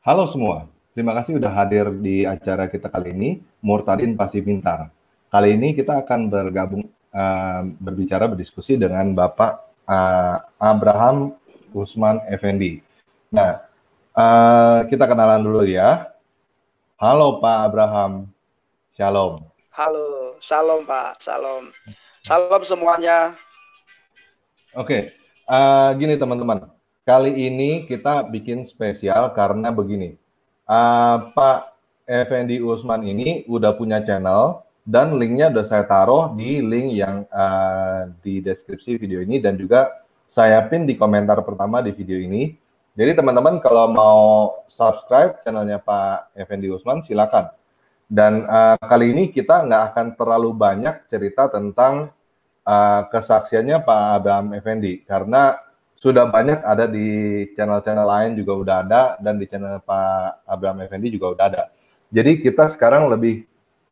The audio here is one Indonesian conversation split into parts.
Halo semua, terima kasih sudah hadir di acara kita kali ini, Murtadin Pasti Pintar. Kali ini kita akan berdiskusi dengan Bapak Abraham Usman Effendi. Nah, kita kenalan dulu ya. Halo Pak Abraham, Shalom. Halo, Shalom Pak, Shalom. Shalom semuanya. Oke, gini teman-teman. Kali ini kita bikin spesial karena begini. Pak Effendi Usman ini udah punya channel dan linknya udah saya taruh di link yang di deskripsi video ini dan juga saya pin di komentar pertama di video ini. Jadi teman-teman kalau mau subscribe channelnya Pak Effendi Usman silakan. Dan kali ini kita nggak akan terlalu banyak cerita tentang kesaksiannya Pak Abraham Effendi karena sudah banyak ada di channel-channel lain juga udah ada dan di channel Pak Abraham Effendi juga udah ada. Jadi kita sekarang lebih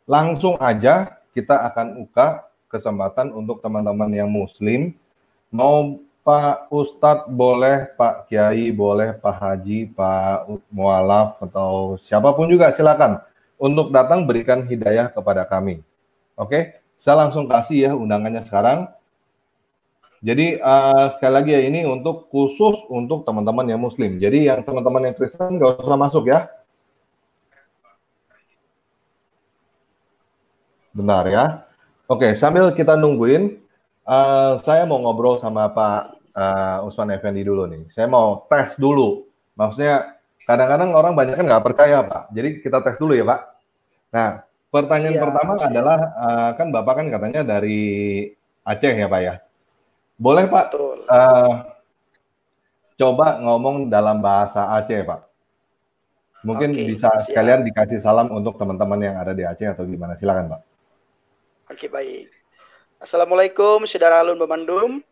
langsung aja kita akan buka kesempatan untuk teman-teman yang muslim, mau Pak Ustadz boleh, Pak Kiai boleh, Pak Haji, Pak Mualaf atau siapapun juga silakan untuk datang berikan hidayah kepada kami. Oke? Saya langsung kasih ya undangannya sekarang. Jadi sekali lagi ya ini untuk khusus untuk teman-teman yang muslim. Jadi yang teman-teman yang Kristen nggak usah masuk ya. Benar ya. Oke, sambil kita nungguin, saya mau ngobrol sama Pak Usman Effendi dulu nih. Saya mau tes dulu. Maksudnya kadang-kadang orang banyak kan nggak percaya Pak. Jadi kita tes dulu ya Pak. Nah, pertanyaan pertama adalah, kan Bapak kan katanya dari Aceh ya Pak ya? Boleh Pak, coba ngomong dalam bahasa Aceh Pak. Mungkin bisa sekalian dikasih salam untuk teman-teman yang ada di Aceh atau gimana, silakan Pak. Oke, baik. Assalamualaikum, saudara alun Bamandum.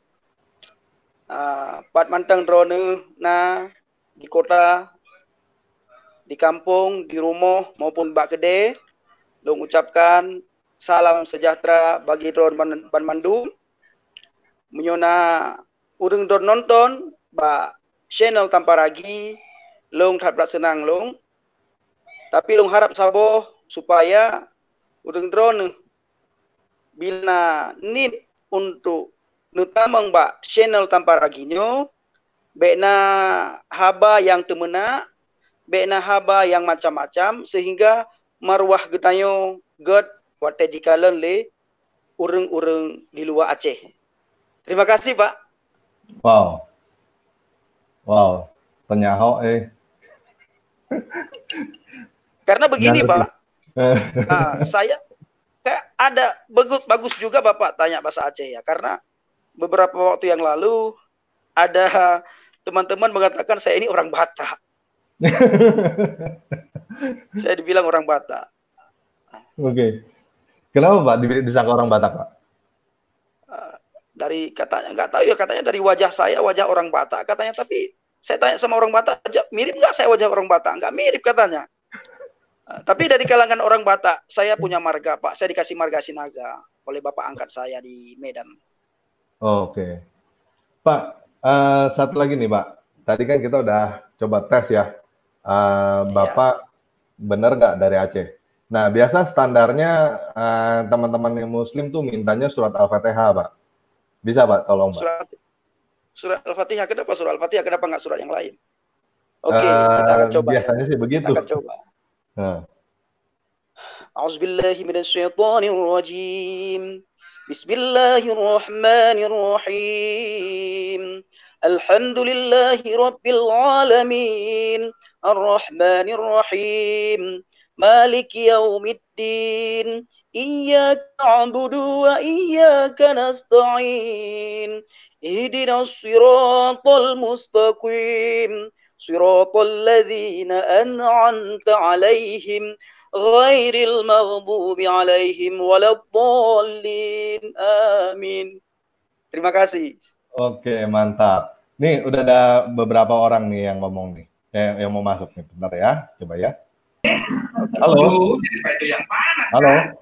Pat mantang drone na di kota, di kampung, di rumah maupun bak gede, long ucapkan salam sejahtera bagi drone Bamandum. Menyona urang drone nonton ba channel tanpa ragi, long tak senang long. Tapi long harap sabo supaya urang drone bila need untuk nutamang ba channel tanpa raginyo, bena haba yang temena, bena haba yang macam-macam sehingga marwah getayo god wate jikalan le urang-urang di luar Aceh. Terima kasih Pak. Wow, penyaho Karena begini Pak, saya ada bagus juga Bapak tanya bahasa Aceh ya, karena beberapa waktu yang lalu ada teman-teman mengatakan saya ini orang Batak. Saya dibilang orang Batak. Oke. Kenapa Pak disangka orang Batak Pak? Dari katanya, nggak tahu ya, katanya dari wajah saya wajah orang Batak katanya, tapi saya tanya sama orang Batak, mirip nggak saya wajah orang Batak? Nggak mirip katanya. Tapi dari kalangan orang Batak, saya punya marga Pak, saya dikasih marga Sinaga oleh bapak angkat saya di Medan. Oke. Pak, satu lagi nih Pak, tadi kan kita udah coba tes ya, Bapak benar nggak dari Aceh? Nah, biasa standarnya teman-teman yang muslim tuh mintanya surat Al-Fatihah Pak. Bisa Pak, tolong Pak. Surat Al-Fatihah, kenapa surat Al-Fatihah, kenapa nggak surat yang lain? Oke, kita akan coba biasanya sih begitu. Kita akan coba. A'udzubillahi minasyaitonirrajim. Bismillahirrahmanirrahim. Alhamdulillahi rabbil alamin. Ar-Rahmanir-Rahim. Maliki yaumiddin. Iyyaka na'budu wa iyyaka nasta'in. Ihdinas siratal mustaqim. Siratal ladzina an'amta 'alaihim ghairil maghdubi 'alaihim waladdallin. Amin. Terima kasih. Oke, mantap. Nih udah ada beberapa orang nih yang ngomong nih, yang mau masuk nih. Bentar ya, coba ya. Halo. Halo.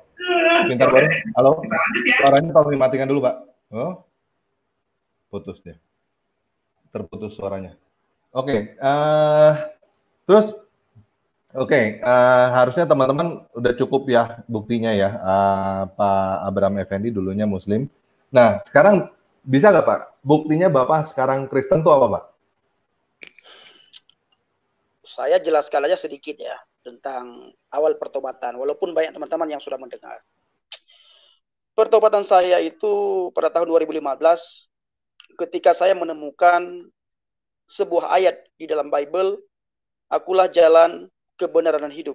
Pintar baru. Halo. Suaranya tolong dimatikan dulu, Pak. Oh. Putus deh. Terputus suaranya. Oke. Terus Oke, harusnya teman-teman udah cukup ya buktinya ya, Pak Abraham Effendi dulunya Muslim. Nah, sekarang bisa nggak Pak? Buktinya Bapak sekarang Kristen tuh apa Pak? Saya jelaskan aja sedikit ya tentang awal pertobatan, walaupun banyak teman-teman yang sudah mendengar. Pertobatan saya itu pada tahun 2015, ketika saya menemukan sebuah ayat di dalam Bible, akulah jalan, kebenaran dan hidup.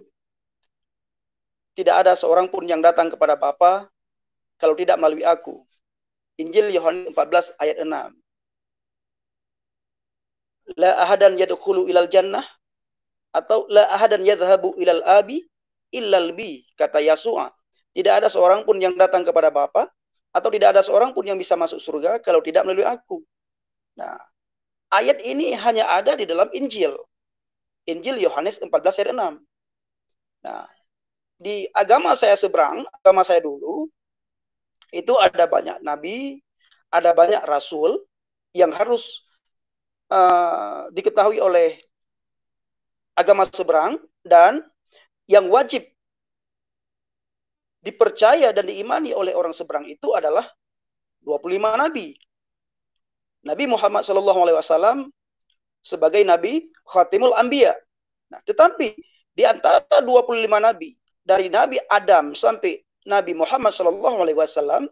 Tidak ada seorang pun yang datang kepada Bapa kalau tidak melalui aku. Injil Yohanes 14 ayat 6. La ahadan yadkhulu ilal jannah atau la ahadan yadhhabu ilal abi illal bi, kata Yesua. Tidak ada seorang pun yang datang kepada Bapa atau tidak ada seorang pun yang bisa masuk surga kalau tidak melalui aku. Nah, ayat ini hanya ada di dalam Injil. Injil Yohanes 14 ayat 6. Nah, di agama saya seberang, agama saya dulu, itu ada banyak nabi, ada banyak rasul yang harus diketahui oleh agama seberang, dan yang wajib dipercaya dan diimani oleh orang seberang itu adalah 25 nabi. Nabi Muhammad SAW sebagai Nabi Khatimul Anbiya. Nah, tetapi di antara 25 nabi, dari Nabi Adam sampai Nabi Muhammad SAW,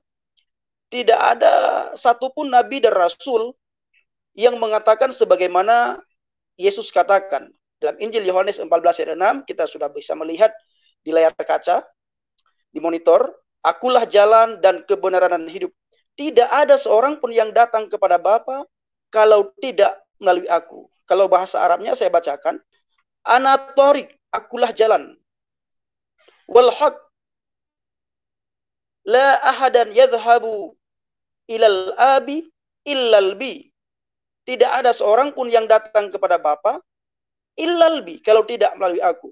tidak ada satupun nabi dan rasul yang mengatakan sebagaimana Yesus katakan. Dalam Injil Yohanes 14 ayat 6, kita sudah bisa melihat di layar kaca, di monitor, akulah jalan dan kebenaran dan hidup. Tidak ada seorang pun yang datang kepada Bapa kalau tidak melalui aku. Kalau bahasa Arabnya saya bacakan, ana thoriq, akulah jalan. Wal haq, la ahadan yadhhabu ilal abi illal bi. Tidak ada seorang pun yang datang kepada Bapa illal bi, kalau tidak melalui aku.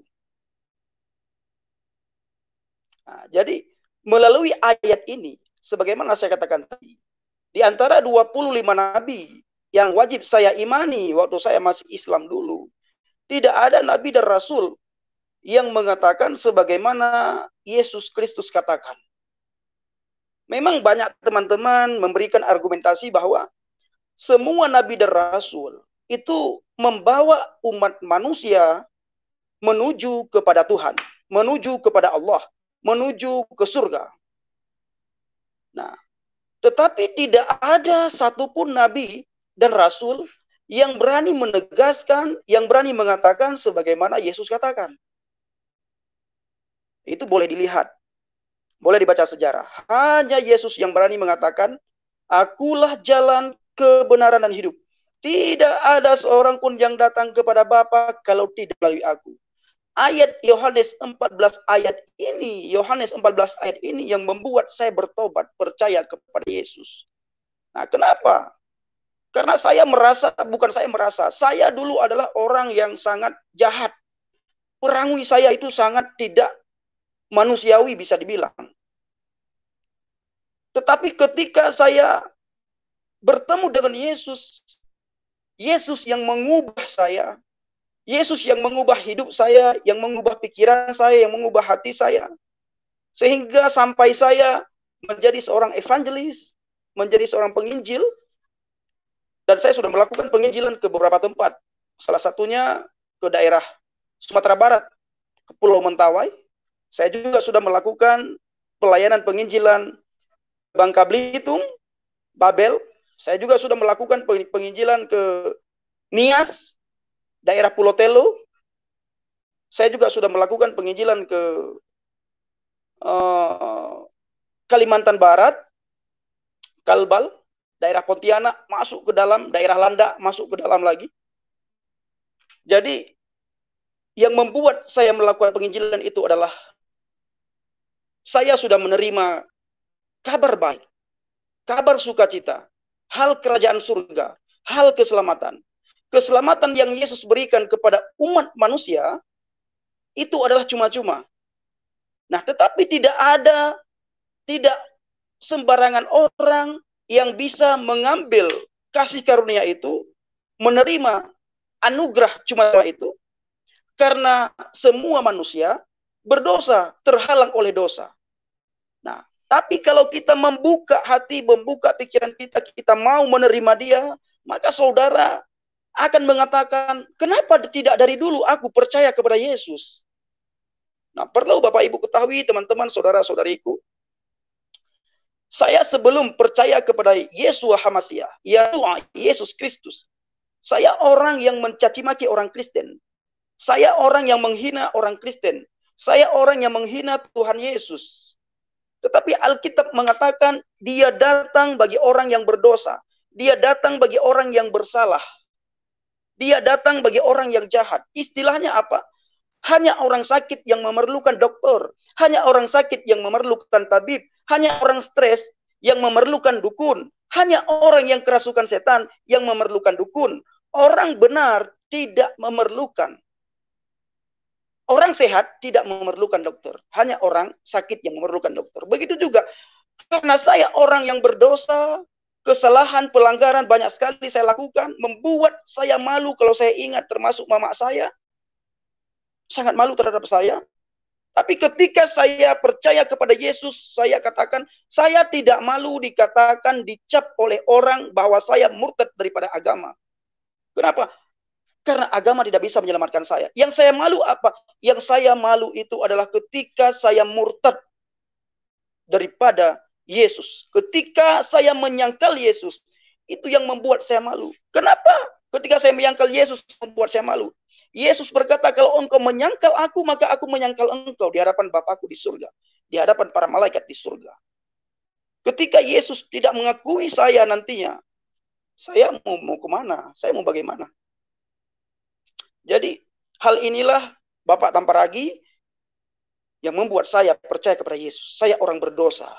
Nah, jadi melalui ayat ini, sebagaimana saya katakan tadi, di antara 25 nabi yang wajib saya imani waktu saya masih Islam dulu, tidak ada nabi dan rasul yang mengatakan sebagaimana Yesus Kristus katakan. Memang banyak teman-teman memberikan argumentasi bahwa semua nabi dan rasul itu membawa umat manusia menuju kepada Tuhan, menuju kepada Allah, menuju ke surga. Nah, tetapi tidak ada satupun nabi dan rasul yang berani menegaskan, yang berani mengatakan sebagaimana Yesus katakan. Itu boleh dilihat, boleh dibaca sejarah. Hanya Yesus yang berani mengatakan, akulah jalan, kebenaran dan hidup. Tidak ada seorang pun yang datang kepada Bapa kalau tidak melalui aku. Ayat Yohanes 14 ayat ini, Yohanes 14 ayat ini yang membuat saya bertobat, percaya kepada Yesus. Nah, kenapa? Karena saya merasa, bukan saya merasa, saya dulu adalah orang yang sangat jahat. Perangui saya itu sangat tidak manusiawi bisa dibilang. Tetapi ketika saya bertemu dengan Yesus, Yesus yang mengubah saya, Yesus yang mengubah hidup saya, yang mengubah pikiran saya, yang mengubah hati saya, sehingga sampai saya menjadi seorang evangelis, menjadi seorang penginjil, dan saya sudah melakukan penginjilan ke beberapa tempat. Salah satunya ke daerah Sumatera Barat, ke Pulau Mentawai. Saya juga sudah melakukan pelayanan penginjilan Bangka Belitung, Babel. Saya juga sudah melakukan penginjilan ke Nias, daerah Pulau Telo. Saya juga sudah melakukan penginjilan ke Kalimantan Barat, Kalbal, daerah Pontianak, masuk ke dalam, daerah Landak, masuk ke dalam lagi. Jadi, yang membuat saya melakukan penginjilan itu adalah saya sudah menerima kabar baik, kabar sukacita, hal kerajaan surga, hal keselamatan. Keselamatan yang Yesus berikan kepada umat manusia itu adalah cuma-cuma. Nah, tetapi tidak sembarangan orang yang bisa mengambil kasih karunia itu, menerima anugerah cuma itu, Karena semua manusia berdosa, terhalang oleh dosa. Nah, tapi kalau kita membuka hati, membuka pikiran kita, kita mau menerima dia, maka saudara akan mengatakan, kenapa tidak dari dulu aku percaya kepada Yesus? Nah, perlu Bapak Ibu ketahui, teman-teman, saudara-saudariku, saya sebelum percaya kepada Yesua HaMasiah, yaitu Yesus Kristus, saya orang yang mencaci maki orang Kristen. Saya orang yang menghina orang Kristen. Saya orang yang menghina Tuhan Yesus. Tetapi Alkitab mengatakan dia datang bagi orang yang berdosa. Dia datang bagi orang yang bersalah. Dia datang bagi orang yang jahat. Istilahnya apa? Hanya orang sakit yang memerlukan dokter. Hanya orang sakit yang memerlukan tabib. Hanya orang stres yang memerlukan dukun. Hanya orang yang kerasukan setan yang memerlukan dukun. Orang benar tidak memerlukan. Orang sehat tidak memerlukan dokter. Hanya orang sakit yang memerlukan dokter. Begitu juga. Karena saya orang yang berdosa, kesalahan, pelanggaran banyak sekali saya lakukan. Membuat saya malu kalau saya ingat, termasuk mama saya. Sangat malu terhadap saya. Tapi ketika saya percaya kepada Yesus, saya katakan, saya tidak malu dikatakan, dicap oleh orang bahwa saya murtad daripada agama. Kenapa? Karena agama tidak bisa menyelamatkan saya. Yang saya malu apa? Yang saya malu itu adalah ketika saya murtad daripada Yesus. Ketika saya menyangkal Yesus, itu yang membuat saya malu. Kenapa? Ketika saya menyangkal Yesus, membuat saya malu. Yesus berkata, kalau engkau menyangkal aku, maka aku menyangkal engkau di hadapan Bapakku di surga. Di hadapan para malaikat di surga. Ketika Yesus tidak mengakui saya nantinya, saya mau kemana? Saya mau bagaimana? Jadi hal inilah Bapak Tamparagi yang membuat saya percaya kepada Yesus. Saya orang berdosa.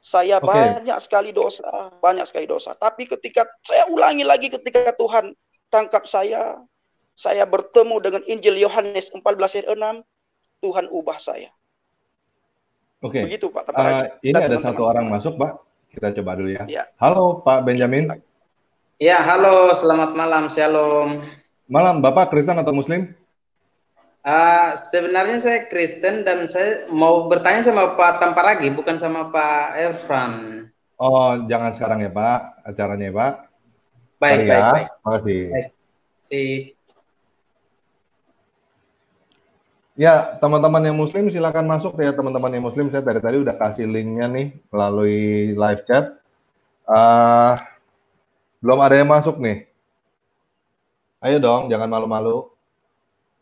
Saya banyak sekali dosa. Tapi ketika saya ulangi lagi, ketika Tuhan tangkap saya bertemu dengan Injil Yohanes 14 ayat 6, Tuhan ubah saya. Begitu Pak Tamparagi. Ini ada satu orang masuk, Pak. Kita coba dulu ya. Halo Pak Benjamin. Ya, halo, selamat malam, shalom. Malam, Bapak Kristen atau Muslim? Sebenarnya saya Kristen dan saya mau bertanya sama Pak Tamparagi, bukan sama Pak Irfan. Oh, jangan sekarang ya Pak, acaranya ya Pak. Baik. Terima kasih. Ya, teman-teman yang Muslim silakan masuk ya, teman-teman yang Muslim. Saya dari tadi udah kasih linknya nih melalui live chat. Belum ada yang masuk nih. Ayo dong, jangan malu-malu.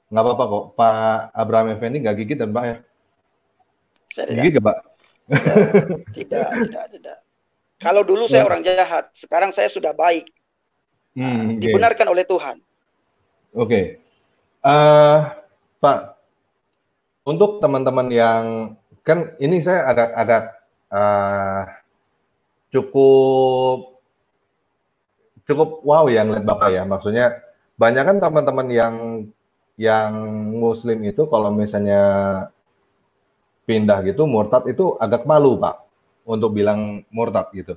Nggak apa-apa kok. Pak Abraham Effendi nggak gigit dan Pak ya? Gigit nggak Pak? Tidak. Kalau dulu saya orang jahat, sekarang saya sudah baik. Dibenarkan oleh Tuhan. Oke. Pak, untuk teman-teman yang, kan ini saya agak cukup wow ya ngeliat Bapak ya. Maksudnya banyak kan teman-teman yang Muslim itu kalau misalnya pindah gitu, murtad itu agak malu Pak, untuk bilang murtad gitu.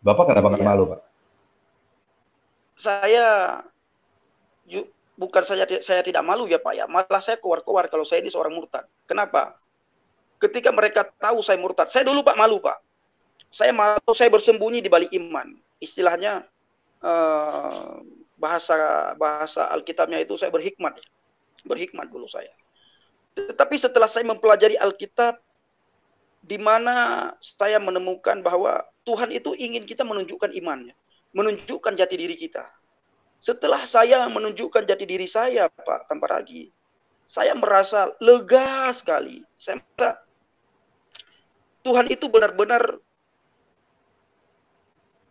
Bapak kenapa nggak malu Pak? Bukan saya tidak malu ya Pak ya, malah saya keluar-keluar kalau saya ini seorang murtad. Kenapa? Ketika mereka tahu saya murtad, saya dulu Pak malu Pak. Saya malu, saya bersembunyi di balik iman. Istilahnya bahasa Alkitabnya itu saya berhikmat dulu saya. Tetapi setelah saya mempelajari Alkitab, di mana saya menemukan bahwa Tuhan itu ingin kita menunjukkan imannya, menunjukkan jati diri kita. Setelah saya menunjukkan jati diri saya, Pak Tamparagi, saya merasa lega sekali. Saya merasa Tuhan itu benar-benar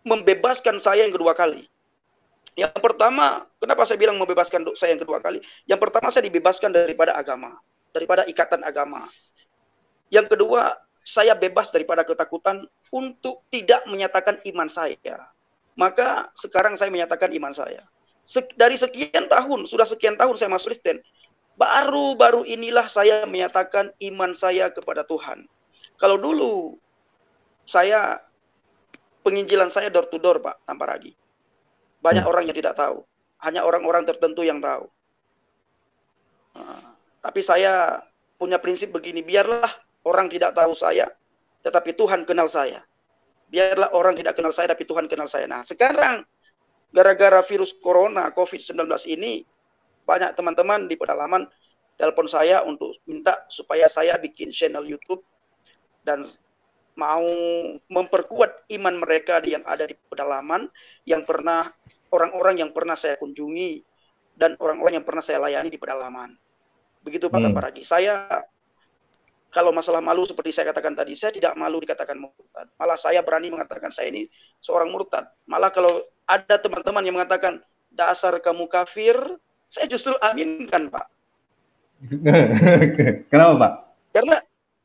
membebaskan saya yang kedua kali. Yang pertama, kenapa saya bilang membebaskan saya yang kedua kali? Yang pertama, saya dibebaskan daripada agama, daripada ikatan agama. Yang kedua, saya bebas daripada ketakutan untuk tidak menyatakan iman saya. Maka sekarang saya menyatakan iman saya. Dari sekian tahun, sudah sekian tahun saya masuk Kristen, baru-baru inilah saya menyatakan iman saya kepada Tuhan. Kalau dulu, penginjilan saya door to door, Pak Tamparagi. Banyak orang yang tidak tahu. Hanya orang-orang tertentu yang tahu. Tapi saya punya prinsip begini, biarlah orang tidak tahu saya, tetapi Tuhan kenal saya. Biarlah orang tidak kenal saya, tapi Tuhan kenal saya. Nah, sekarang gara-gara virus corona, COVID-19 ini, banyak teman-teman di pedalaman telepon saya untuk minta supaya saya bikin channel YouTube dan mau memperkuat iman mereka yang ada di pedalaman, yang pernah orang-orang yang pernah saya kunjungi dan orang-orang yang pernah saya layani di pedalaman. Begitu Pak Tamparagi. Saya kalau masalah malu seperti saya katakan tadi, saya tidak malu dikatakan murtad. Malah saya berani mengatakan saya ini seorang murtad. Malah kalau ada teman-teman yang mengatakan dasar kamu kafir, saya justru aminkan Pak. Kenapa Pak?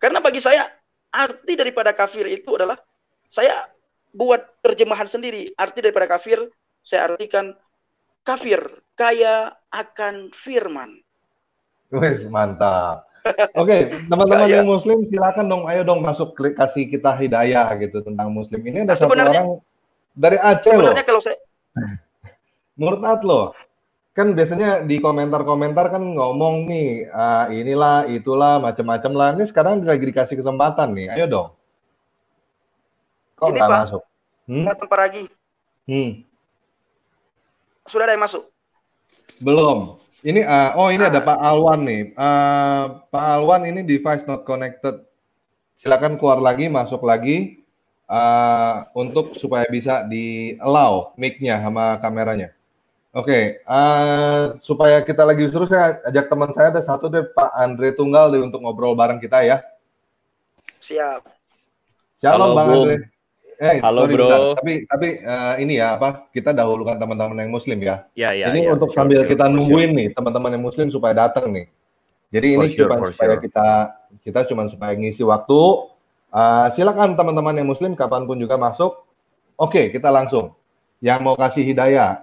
Karena bagi saya arti daripada kafir itu adalah, saya buat terjemahan sendiri. Arti daripada kafir saya artikan kafir, kaya akan firman. Wes, mantap. Oke, teman-teman yang Muslim silakan dong, ayo dong masuk kasih kita hidayah gitu tentang Muslim. Ini ada satu orang dari Aceh loh. Sebenarnya kalau saya murtad loh. Kan biasanya di komentar-komentar kan ngomong nih, inilah, itulah, macam-macam lah. Ini sekarang lagi dikasih kesempatan nih, ayo dong. Kok nggak masuk? Pak Tamparagi. Sudah ada yang masuk? Belum. Ini ini ada Pak Alwan nih. Pak Alwan ini device not connected. Silakan keluar lagi, masuk lagi untuk supaya bisa di allow mic-nya sama kameranya. Oke, supaya kita lagi seru, saya ajak teman saya ada satu deh, Pak Andre Tunggal deh, untuk ngobrol bareng kita ya. Siap. Shalom Bang Andre. Halo bro. Bentar. Tapi ini ya kita dahulukan teman-teman yang Muslim ya. Ini ya, untuk sambil kita nungguin nih teman-teman yang Muslim supaya datang nih. Jadi ini supaya kita cuma supaya ngisi waktu. Silakan teman-teman yang Muslim kapanpun juga masuk. Oke, kita langsung. Yang mau kasih hidayah.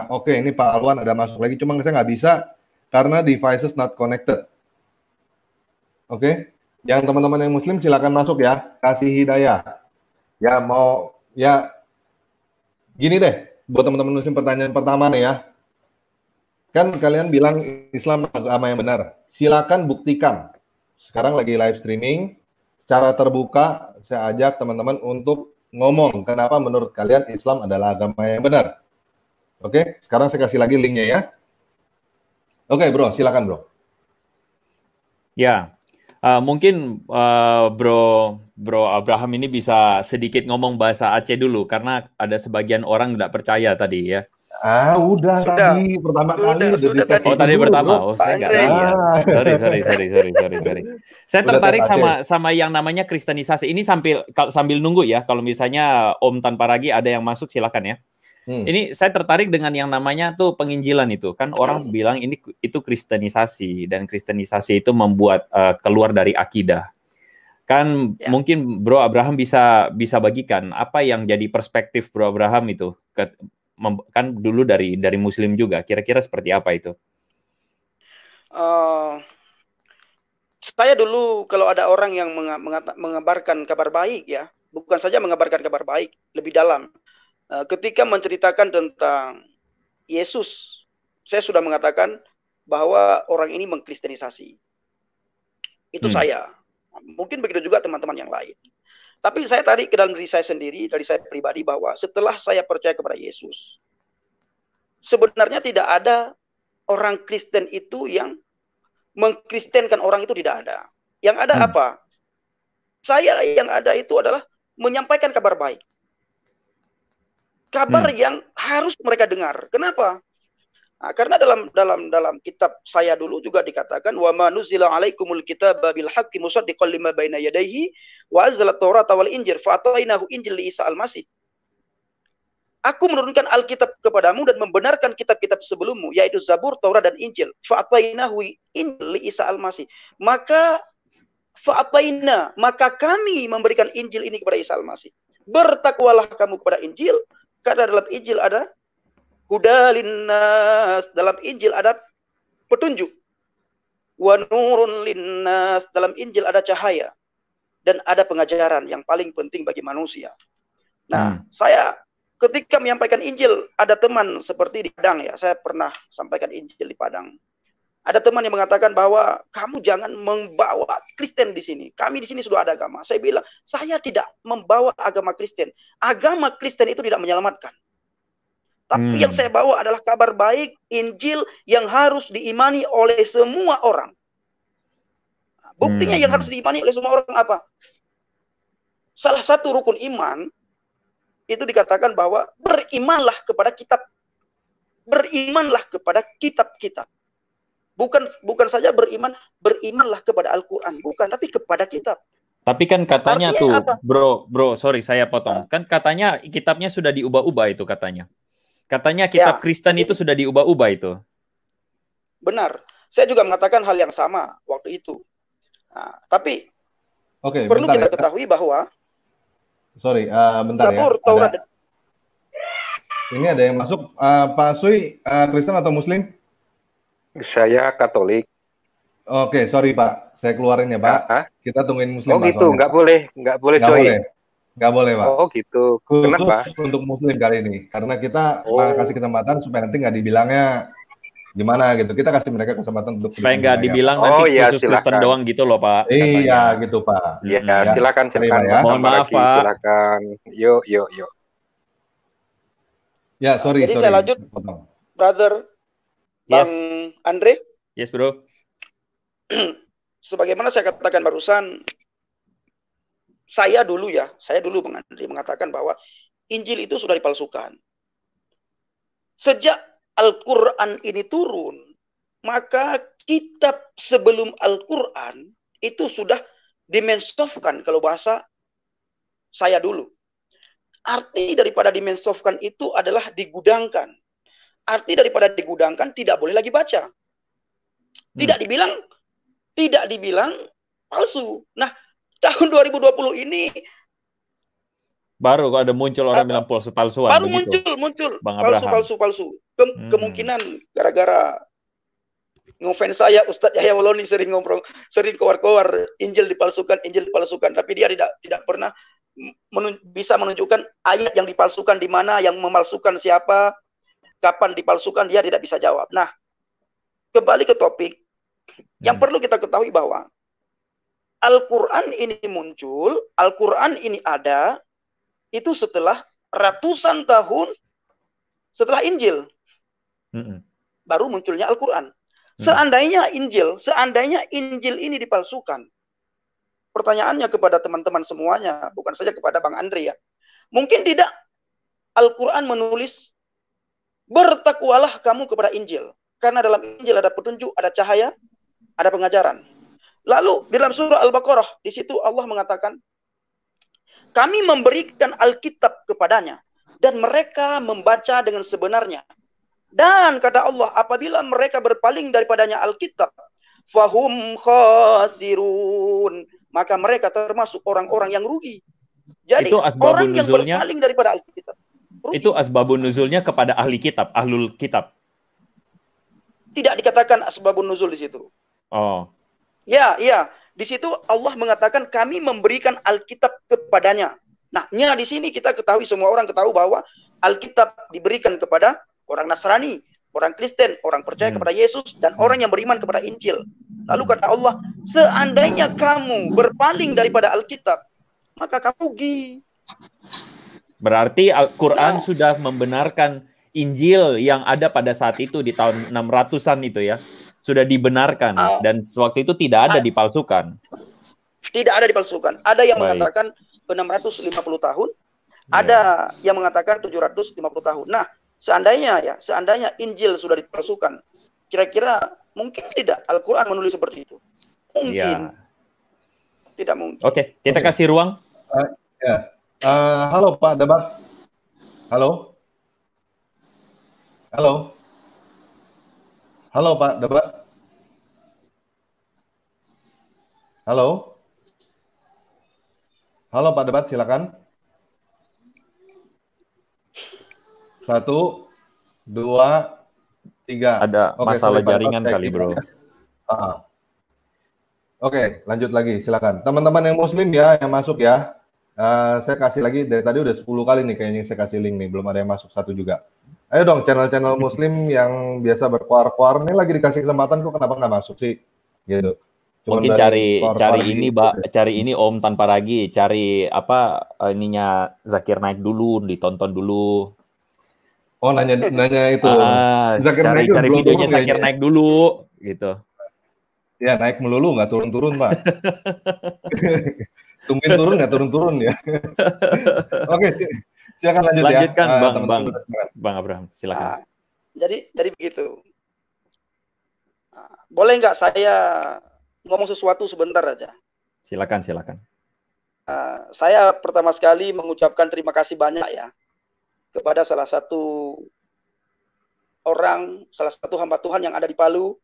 Oke, ini Pak Alwan ada masuk lagi. Cuma saya nggak bisa karena devices not connected. Oke, yang teman-teman yang Muslim silakan masuk ya. Kasih hidayah. Ya gini deh, buat teman-teman Muslim pertanyaan pertama nih ya. Kan kalian bilang Islam agama yang benar. Silakan buktikan. Sekarang lagi live streaming, secara terbuka saya ajak teman-teman untuk ngomong kenapa menurut kalian Islam adalah agama yang benar. Oke, sekarang saya kasih lagi linknya ya. Oke bro, silakan bro. Ya. Mungkin Bro Abraham ini bisa sedikit ngomong bahasa Aceh dulu karena ada sebagian orang tidak percaya tadi ya. Sudah tadi pertama kali. Tadi pertama. Saya nggak tahu. Sorry. Saya tertarik sama yang namanya kristenisasi. Ini sambil nunggu ya. Kalau misalnya Om Tamparagi ada yang masuk silakan ya. Ini saya tertarik dengan yang namanya tuh penginjilan itu. Kan orang bilang itu kristenisasi dan kristenisasi itu membuat keluar dari akidah. Kan mungkin Bro Abraham bisa bagikan apa yang jadi perspektif Bro Abraham itu kan dulu dari Muslim juga. Kira-kira seperti apa itu? Saya dulu kalau ada orang yang mengabarkan kabar baik ya, bukan saja mengabarkan kabar baik, lebih dalam. Ketika menceritakan tentang Yesus, saya sudah mengatakan bahwa orang ini mengkristenisasi. Itu saya. Mungkin begitu juga teman-teman yang lain. Tapi saya tarik ke dalam diri saya sendiri, dari saya pribadi, bahwa setelah saya percaya kepada Yesus, sebenarnya tidak ada orang Kristen itu yang mengkristenkan orang itu, tidak ada. Yang ada apa? Saya yang ada itu adalah menyampaikan kabar baik. Kabar yang harus mereka dengar. Kenapa? Nah, karena dalam kitab saya dulu juga dikatakan wa ma nuzila alaikumul kitaba bil haqqi musaddiqan lima baina yadayhi wa anzala at-taurata wal injil fa atainahu injil li Isa al-Masih. Aku menurunkan Alkitab kepadamu dan membenarkan kitab-kitab sebelummu, yaitu Zabur, Taurat dan Injil. Fa atainahu injil li Isa al-Masih. Maka kami memberikan Injil ini kepada Isa al-Masih. Bertakwalah kamu kepada Injil, karena dalam Injil ada huda linnas, dalam Injil ada petunjuk. Wa nurun linnas, dalam Injil ada cahaya. Dan ada pengajaran yang paling penting bagi manusia. Nah, saya ketika menyampaikan Injil, ada teman seperti di Padang ya, saya pernah sampaikan Injil di Padang. Ada teman yang mengatakan bahwa kamu jangan membawa Kristen di sini. Kami di sini sudah ada agama. Saya bilang, saya tidak membawa agama Kristen. Agama Kristen itu tidak menyelamatkan. Tapi yang saya bawa adalah kabar baik, Injil yang harus diimani oleh semua orang. Buktinya yang harus diimani oleh semua orang apa? Salah satu rukun iman itu dikatakan bahwa berimanlah kepada kitab. Berimanlah kepada kitab-kitab. Bukan saja berimanlah kepada Al-Quran, bukan, tapi kepada kitab. Tapi kan katanya artinya tuh, apa? bro, sorry saya potong. Kan katanya kitabnya sudah diubah-ubah itu katanya. Katanya kitab Kristen itu sudah diubah-ubah itu. Benar. Saya juga mengatakan hal yang sama waktu itu. Nah, tapi perlu kita ketahui bahwa bentar Zabur, Taurat. Ini ada yang masuk. Pak Sui, Kristen atau Muslim? Saya Katolik. Oke, sorry Pak, saya keluarin ya Pak. Kita tungguin Muslim. Oh gitu, nggak boleh coy. Nggak boleh Pak. Oh gitu. Kenapa? Untuk Muslim kali ini, karena kita kasih kesempatan supaya nanti nggak dibilangnya gimana gitu. Kita kasih mereka kesempatan untuk supaya nggak dibilang nanti khusus Kristen doang gitu loh Pak. Iya gitu Pak. Iya, silakan. Ya. Mohon maaf Pak. Silakan. Yuk. Ya, sorry. Saya lanjut, brother. Bang Andre? Yes, bro. Sebagaimana saya katakan barusan, saya dulu Bang Andre mengatakan bahwa Injil itu sudah dipalsukan. Sejak Al-Quran ini turun, maka kitab sebelum Al-Quran itu sudah dimensofkan kalau bahasa saya dulu. Arti daripada dimensofkan itu adalah digudangkan. Arti daripada digudangkan tidak boleh lagi baca. Tidak dibilang palsu. Nah, tahun 2020 ini baru ada muncul orang bilang palsu-palsuan. Baru muncul palsu. Kemungkinan gara-gara ngefans saya Ustadz Yahya Waloni sering keluar-keluar Injil dipalsukan, tapi dia tidak pernah bisa menunjukkan ayat yang dipalsukan di mana, yang memalsukan siapa, kapan dipalsukan, dia tidak bisa jawab. Nah, kembali ke topik, yang perlu kita ketahui bahwa Al-Quran ini muncul, Al-Quran ini ada, itu setelah ratusan tahun setelah Injil. Baru munculnya Al-Quran. Seandainya Injil ini dipalsukan, pertanyaannya kepada teman-teman semuanya, bukan saja kepada Bang Andre ya, mungkin tidak Al-Quran menulis bertakwalah kamu kepada Injil. Karena dalam Injil ada petunjuk, ada cahaya, ada pengajaran. Lalu dalam surah Al-Baqarah, di situ Allah mengatakan, kami memberikan Alkitab kepadanya, dan mereka membaca dengan sebenarnya. Dan kata Allah, apabila mereka berpaling daripadanya Alkitab, fahum khasirun, maka mereka termasuk orang-orang yang rugi. Jadi orang yang berpaling daripada Alkitab. Itu asbabun nuzulnya kepada ahli kitab, ahlul kitab. Tidak dikatakan asbabun nuzul di situ. Oh. Ya. Di situ Allah mengatakan kami memberikan Alkitab kepadanya. Nah, di sini kita ketahui, semua orang ketahui bahwa Alkitab diberikan kepada orang Nasrani, orang Kristen, orang percaya kepada Yesus, dan orang yang beriman kepada Injil. Lalu kata Allah, seandainya kamu berpaling daripada Alkitab, maka kamu rugi. Berarti Al-Quran sudah membenarkan Injil yang ada pada saat itu di tahun 600-an itu ya. Sudah dibenarkan dan waktu itu tidak ada dipalsukan. Tidak ada dipalsukan. Ada yang mengatakan 650 tahun, ada yang mengatakan 750 tahun. Nah, seandainya Injil sudah dipalsukan, kira-kira mungkin tidak Al-Quran menulis seperti itu? Mungkin. Tidak mungkin. Oke, kita kasih ruang. Halo Pak Debat. Halo Pak Debat. Halo Pak Debat, silakan. 1, 2, 3. Ada masalah jaringan kali, bro. Oke, lanjut lagi, silakan. Teman-teman yang Muslim ya, yang masuk ya. Saya kasih lagi, dari tadi udah 10 kali nih kayaknya saya kasih link nih, belum ada yang masuk satu juga. Ayo dong, channel-channel Muslim yang biasa berkuar-kuar ini lagi dikasih kesempatan kok kenapa nggak masuk sih? Gitu. Cuman Mungkin cari ini, gitu. cari ini Om tanpa ragi, cari apa ininya Zakir Naik dulu, ditonton dulu. Oh, nanya itu. Cari videonya Zakir Naik dulu, gitu. Ya, naik melulu nggak turun-turun, Pak. Tungguin turun nggak turun-turun ya. Oke, silakan lanjut. Lanjutkan ya. Bang Abraham, silakan. Jadi begitu. Boleh nggak saya ngomong sesuatu sebentar aja? Silakan. Saya pertama sekali mengucapkan terima kasih banyak ya kepada salah satu hamba Tuhan yang ada di Palu,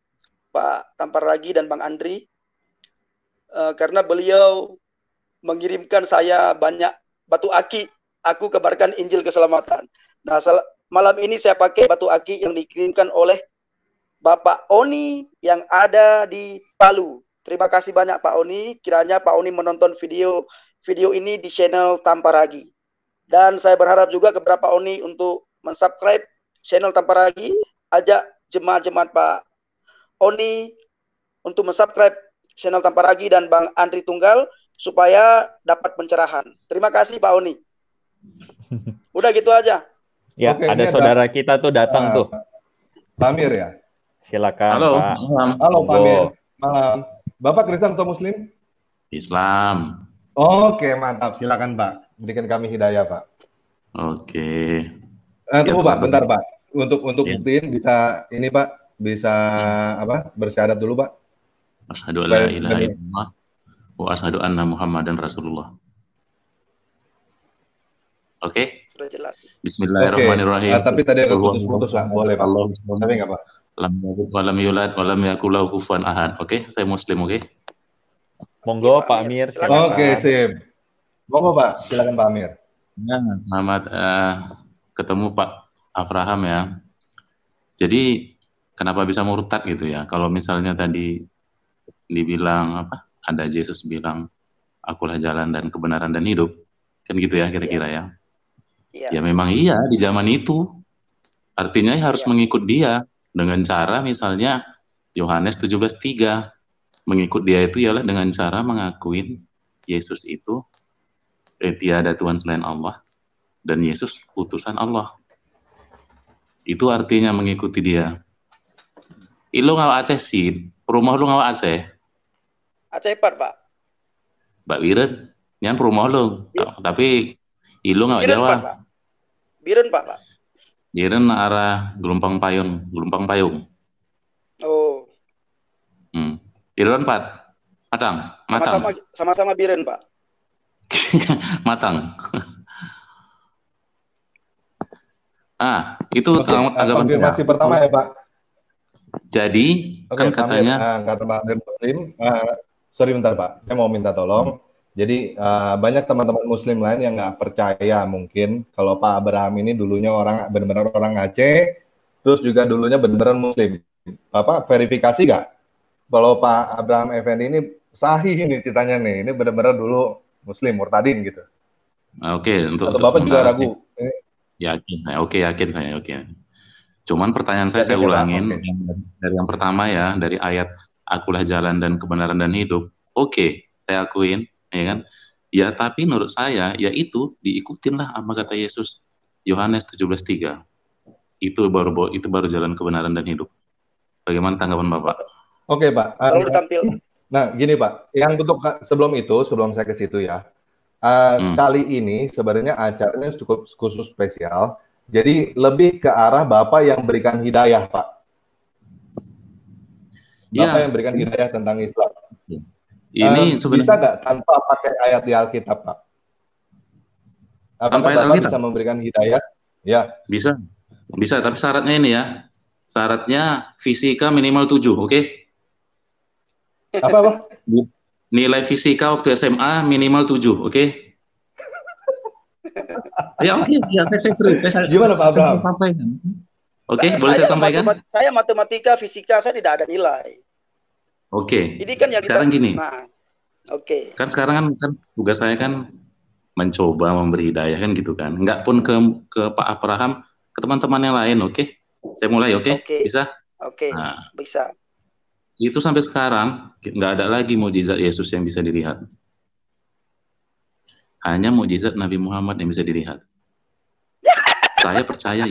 Pak Tampar Ragi dan Bang Andri, karena beliau mengirimkan saya banyak batu aki. Aku kabarkan Injil keselamatan. Nah, malam ini saya pakai batu aki yang dikirimkan oleh Bapak Oni yang ada di Palu. Terima kasih banyak Pak Oni. Kiranya Pak Oni menonton video ini di channel Tampar Ragi. Dan saya berharap juga kepada Pak Oni untuk mensubscribe channel Tampar Ragi. Ajak jemaat-jemaat Pak Oni untuk mensubscribe channel Tampar Ragi dan Bang Andri Tunggal supaya dapat pencerahan. Terima kasih Pak Oni. Udah gitu aja. Ya, oke, ada saudara kita tuh datang tuh. Pamir ya. Silakan. Halo, Pak. Halo Pamir. Malam. Bapak Kristen atau Muslim? Islam. Oke, mantap. Silakan Pak. Berikan kami hidayah Pak. Oke. Tunggu Pak, bentar Pak. Untuk buktiin bisa ini Pak, bisa apa? Bersyahadat dulu Pak. Asyhadu an la ilaha illallah wa asyhadu anna Muhammadan Rasulullah. Oke. Sudah jelas. Bismillahirrahmanirrahim. Tapi tadi agak putus-putus Pak. Boleh Pak. Tapi nggak Pak. Lam yalid wa lam yulad wa lam yakul lahu kufuwan ahad. Oke, saya Muslim, oke? Monggo Pak Amir. Oke, sip. Monggo Pak, silakan Pak Amir. Ya, selamat ketemu Pak Abraham ya. Jadi kenapa bisa murtad gitu ya? Kalau misalnya tadi dibilang apa? Ada Yesus bilang, akulah jalan dan kebenaran dan hidup. Kan gitu ya kira-kira ya. Ya memang iya di zaman itu. Artinya harus mengikut dia dengan cara misalnya Yohanes 17:3. Mengikut dia itu ialah dengan cara mengakuin Yesus itu tiada Tuhan selain Allah dan Yesus utusan Allah. Itu artinya mengikuti dia. Ilo ngawa Aceh sih, rumah lu ngawa Aceh. Aceh Pak. Mbak Wiren, nyan rumah lu, tapi ilo ngawa Jawa. Biren Pak. Biren arah Gelompang Payung. Oh. Biren Pak. Matang. Sama-sama Biren Pak. Matang. Itu konfirmasi pertama ya Pak. Jadi kan katanya kata Pak Muslim. Sorry bentar Pak, saya mau minta tolong. Jadi banyak teman-teman Muslim lain yang nggak percaya mungkin kalau Pak Abraham ini dulunya benar-benar orang Aceh, terus juga dulunya benar-benar Muslim. Bapak verifikasi nggak kalau Pak Abraham Effendi ini sahih ini ceritanya nih, ini benar-benar dulu Muslim murtadin gitu? Oke, untuk Bapak juga ragu? Yakin saya. Cuman pertanyaan saya ulangin dari yang pertama ya, dari ayat akulah jalan dan kebenaran dan hidup. Oke, saya akuin. Ya kan? Ya, tapi menurut saya ya itu diikutinlah apa kata Yesus Yohanes 17:3. Itu baru jalan kebenaran dan hidup. Bagaimana tanggapan Bapak? Oke, Pak. Nah, gini Pak, yang untuk sebelum saya ke situ ya. Kali ini sebenarnya acaranya cukup khusus spesial. Jadi lebih ke arah Bapak yang berikan hidayah, Pak. Bapak yang berikan hidayah tentang Islam. Ini sebenarnya bisa nggak tanpa pakai ayat di Alkitab, Pak? Apakah Bapak bisa memberikan hidayah? Ya. Bisa, tapi syaratnya ini ya. Syaratnya fisika minimal 7, oke? Apa? Nilai fisika waktu SMA minimal 7, oke? Ya oke, ya, saya serius. Gimana Pak Abraham? Oke, boleh saya sampaikan? Saya matematika, fisika, saya tidak ada nilai. Oke. Ini kan yang sekarang gini. Oke. Kan sekarang kan tugas saya kan mencoba memberi hidayah kan gitu kan. Enggak pun ke Pak Abraham ke teman-teman yang lain, oke? Saya mulai, oke? Bisa? Oke, nah, bisa. Itu sampai sekarang nggak ada lagi mukjizat Yesus yang bisa dilihat. Hanya mukjizat Nabi Muhammad yang bisa dilihat. Saya percaya,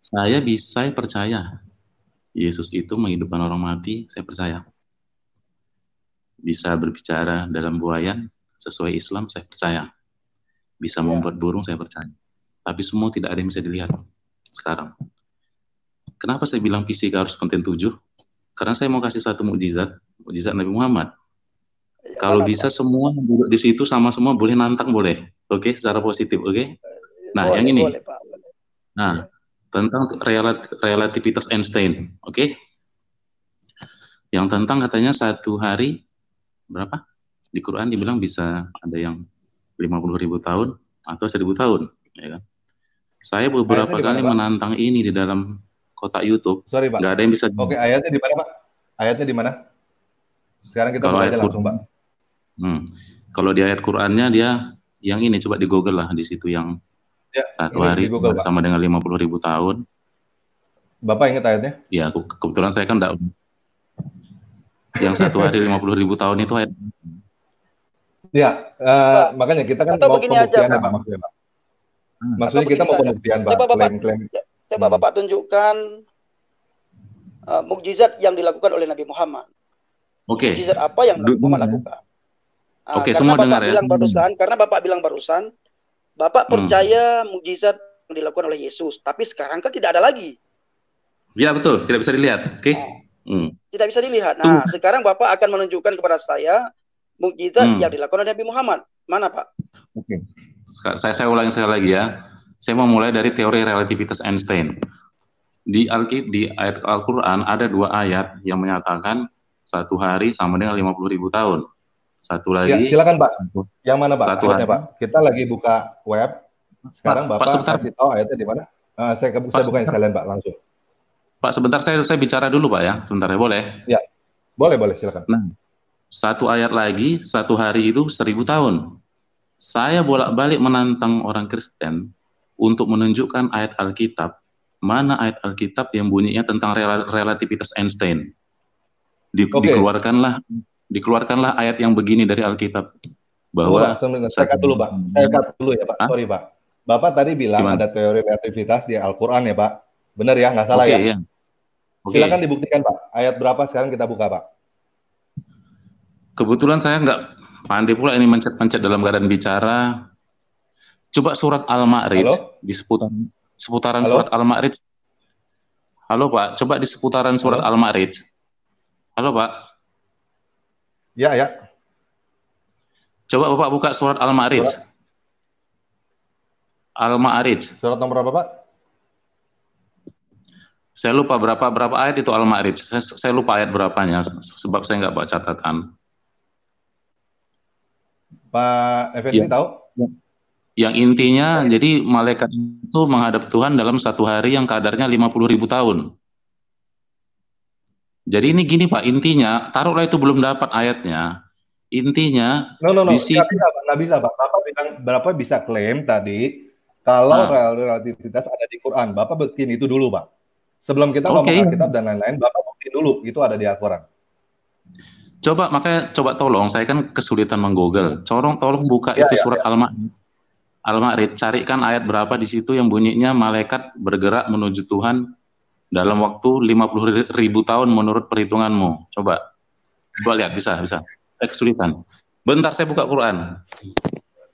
saya percaya Yesus itu menghidupkan orang mati, saya percaya. Bisa berbicara dalam buayan sesuai Islam, saya percaya. Bisa membuat burung, saya percaya. Tapi semua tidak ada yang bisa dilihat sekarang. Kenapa saya bilang fisika harus konten 7? Karena saya mau kasih satu mukjizat Nabi Muhammad. Kalau bisa semua duduk di situ sama semua boleh nantang, boleh. Oke, secara positif, oke? Nah, yang ini. Boleh, Pak. Nah, tentang relativitas Einstein, oke? Yang tentang katanya satu hari berapa? Di Quran dibilang bisa ada yang 50.000 tahun atau 1.000 tahun, ya kan? Saya beberapa kali menantang ini di dalam kotak YouTube. Sorry, Pak. Nggak ada yang bisa. Oke, ayatnya di mana, Pak? Ayatnya di mana? Sekarang kita buka aja langsung, Pak. Kalau di ayat Qurannya dia yang ini, coba di Google lah, di situ yang satu hari Google, sama dengan 50.000 tahun. Bapak ingat ayatnya? Ya, kebetulan saya kan enggak. Yang satu hari 50.000 tahun itu ayat. Ya, makanya kita kan mau pembuktian ya, Pak, maksudnya, Pak. Maksudnya kita mau pembuktian, Pak. Coba Bapak tunjukkan mukjizat yang dilakukan oleh Nabi Muhammad. Oke. Mukjizat apa yang Nabi Muhammad lakukan? Oke, semua dengar ya. Karena Bapak bilang barusan, Bapak percaya mukjizat yang dilakukan oleh Yesus, tapi sekarang kan tidak ada lagi. Ya, betul, tidak bisa dilihat. Oke. Tidak bisa dilihat. Nah, sekarang Bapak akan menunjukkan kepada saya mukjizat yang dilakukan oleh Nabi Muhammad. Mana, Pak? Oke. Saya ulangi sekali lagi ya. Saya mau mulai dari teori relativitas Einstein. Di ayat Al-Quran ada 2 ayat yang menyatakan satu hari sama dengan 50.000 tahun. Satu lagi. Ya, silakan, Pak. Yang mana, Pak? Satu ayatnya, Pak. Kita lagi buka web. Sekarang Bapak kasih tahu ayatnya di mana? Saya bukain sekalian, Pak, langsung. Pak, sebentar saya bicara dulu, Pak, ya. Sebentar ya, boleh? Ya, boleh, silakan. Nah, satu ayat lagi, satu hari itu 1000 tahun. Saya bolak-balik menantang orang Kristen untuk menunjukkan ayat Alkitab, mana ayat Alkitab yang bunyinya tentang relativitas Einstein. Dikeluarkanlah ayat yang begini dari Alkitab. Bahwa saya cut dulu, Pak. Saya cut dulu ya, Pak. Sorry, Pak. Bapak tadi bilang ada teori relativitas di Al-Quran ya, Pak. Benar ya, nggak salah ya? Iya. Silakan dibuktikan, Pak. Ayat berapa sekarang kita buka, Pak? Kebetulan saya nggak pandai pula ini mencet-mencet dalam keadaan bicara. Coba surat Al-Ma'rij di seputaran surat Al-Ma'rij. Halo, Pak. Coba di seputaran surat Al-Ma'rij. Halo, Pak. Ya. Coba Bapak buka surat Al-Ma'rij. Al-Ma'rij. Surat nomor berapa, Pak? Saya lupa berapa ayat itu Al-Ma'rij. Saya lupa ayat berapanya sebab saya nggak bawa catatan. Pak Effendi tahu? Yang intinya, jadi malaikat itu menghadap Tuhan dalam satu hari yang kadarnya 50.000 tahun. Jadi ini gini, Pak, intinya, taruhlah itu belum dapat ayatnya. Intinya, di situ... Nggak bisa, Pak. Bapak bisa klaim tadi, kalau relativitas ada di Quran. Bapak buktiin itu dulu, Pak. Sebelum kita ngomong Alkitab dan lain-lain, Bapak buktiin dulu, itu ada di Al-Quran. Coba tolong, saya kan kesulitan menggoogle. Tolong buka itu surat Al-Ma'rij, carikan ayat berapa di situ yang bunyinya malaikat bergerak menuju Tuhan dalam waktu 50.000 tahun menurut perhitunganmu. Coba lihat, bisa. Saya kesulitan. Bentar, saya buka Quran.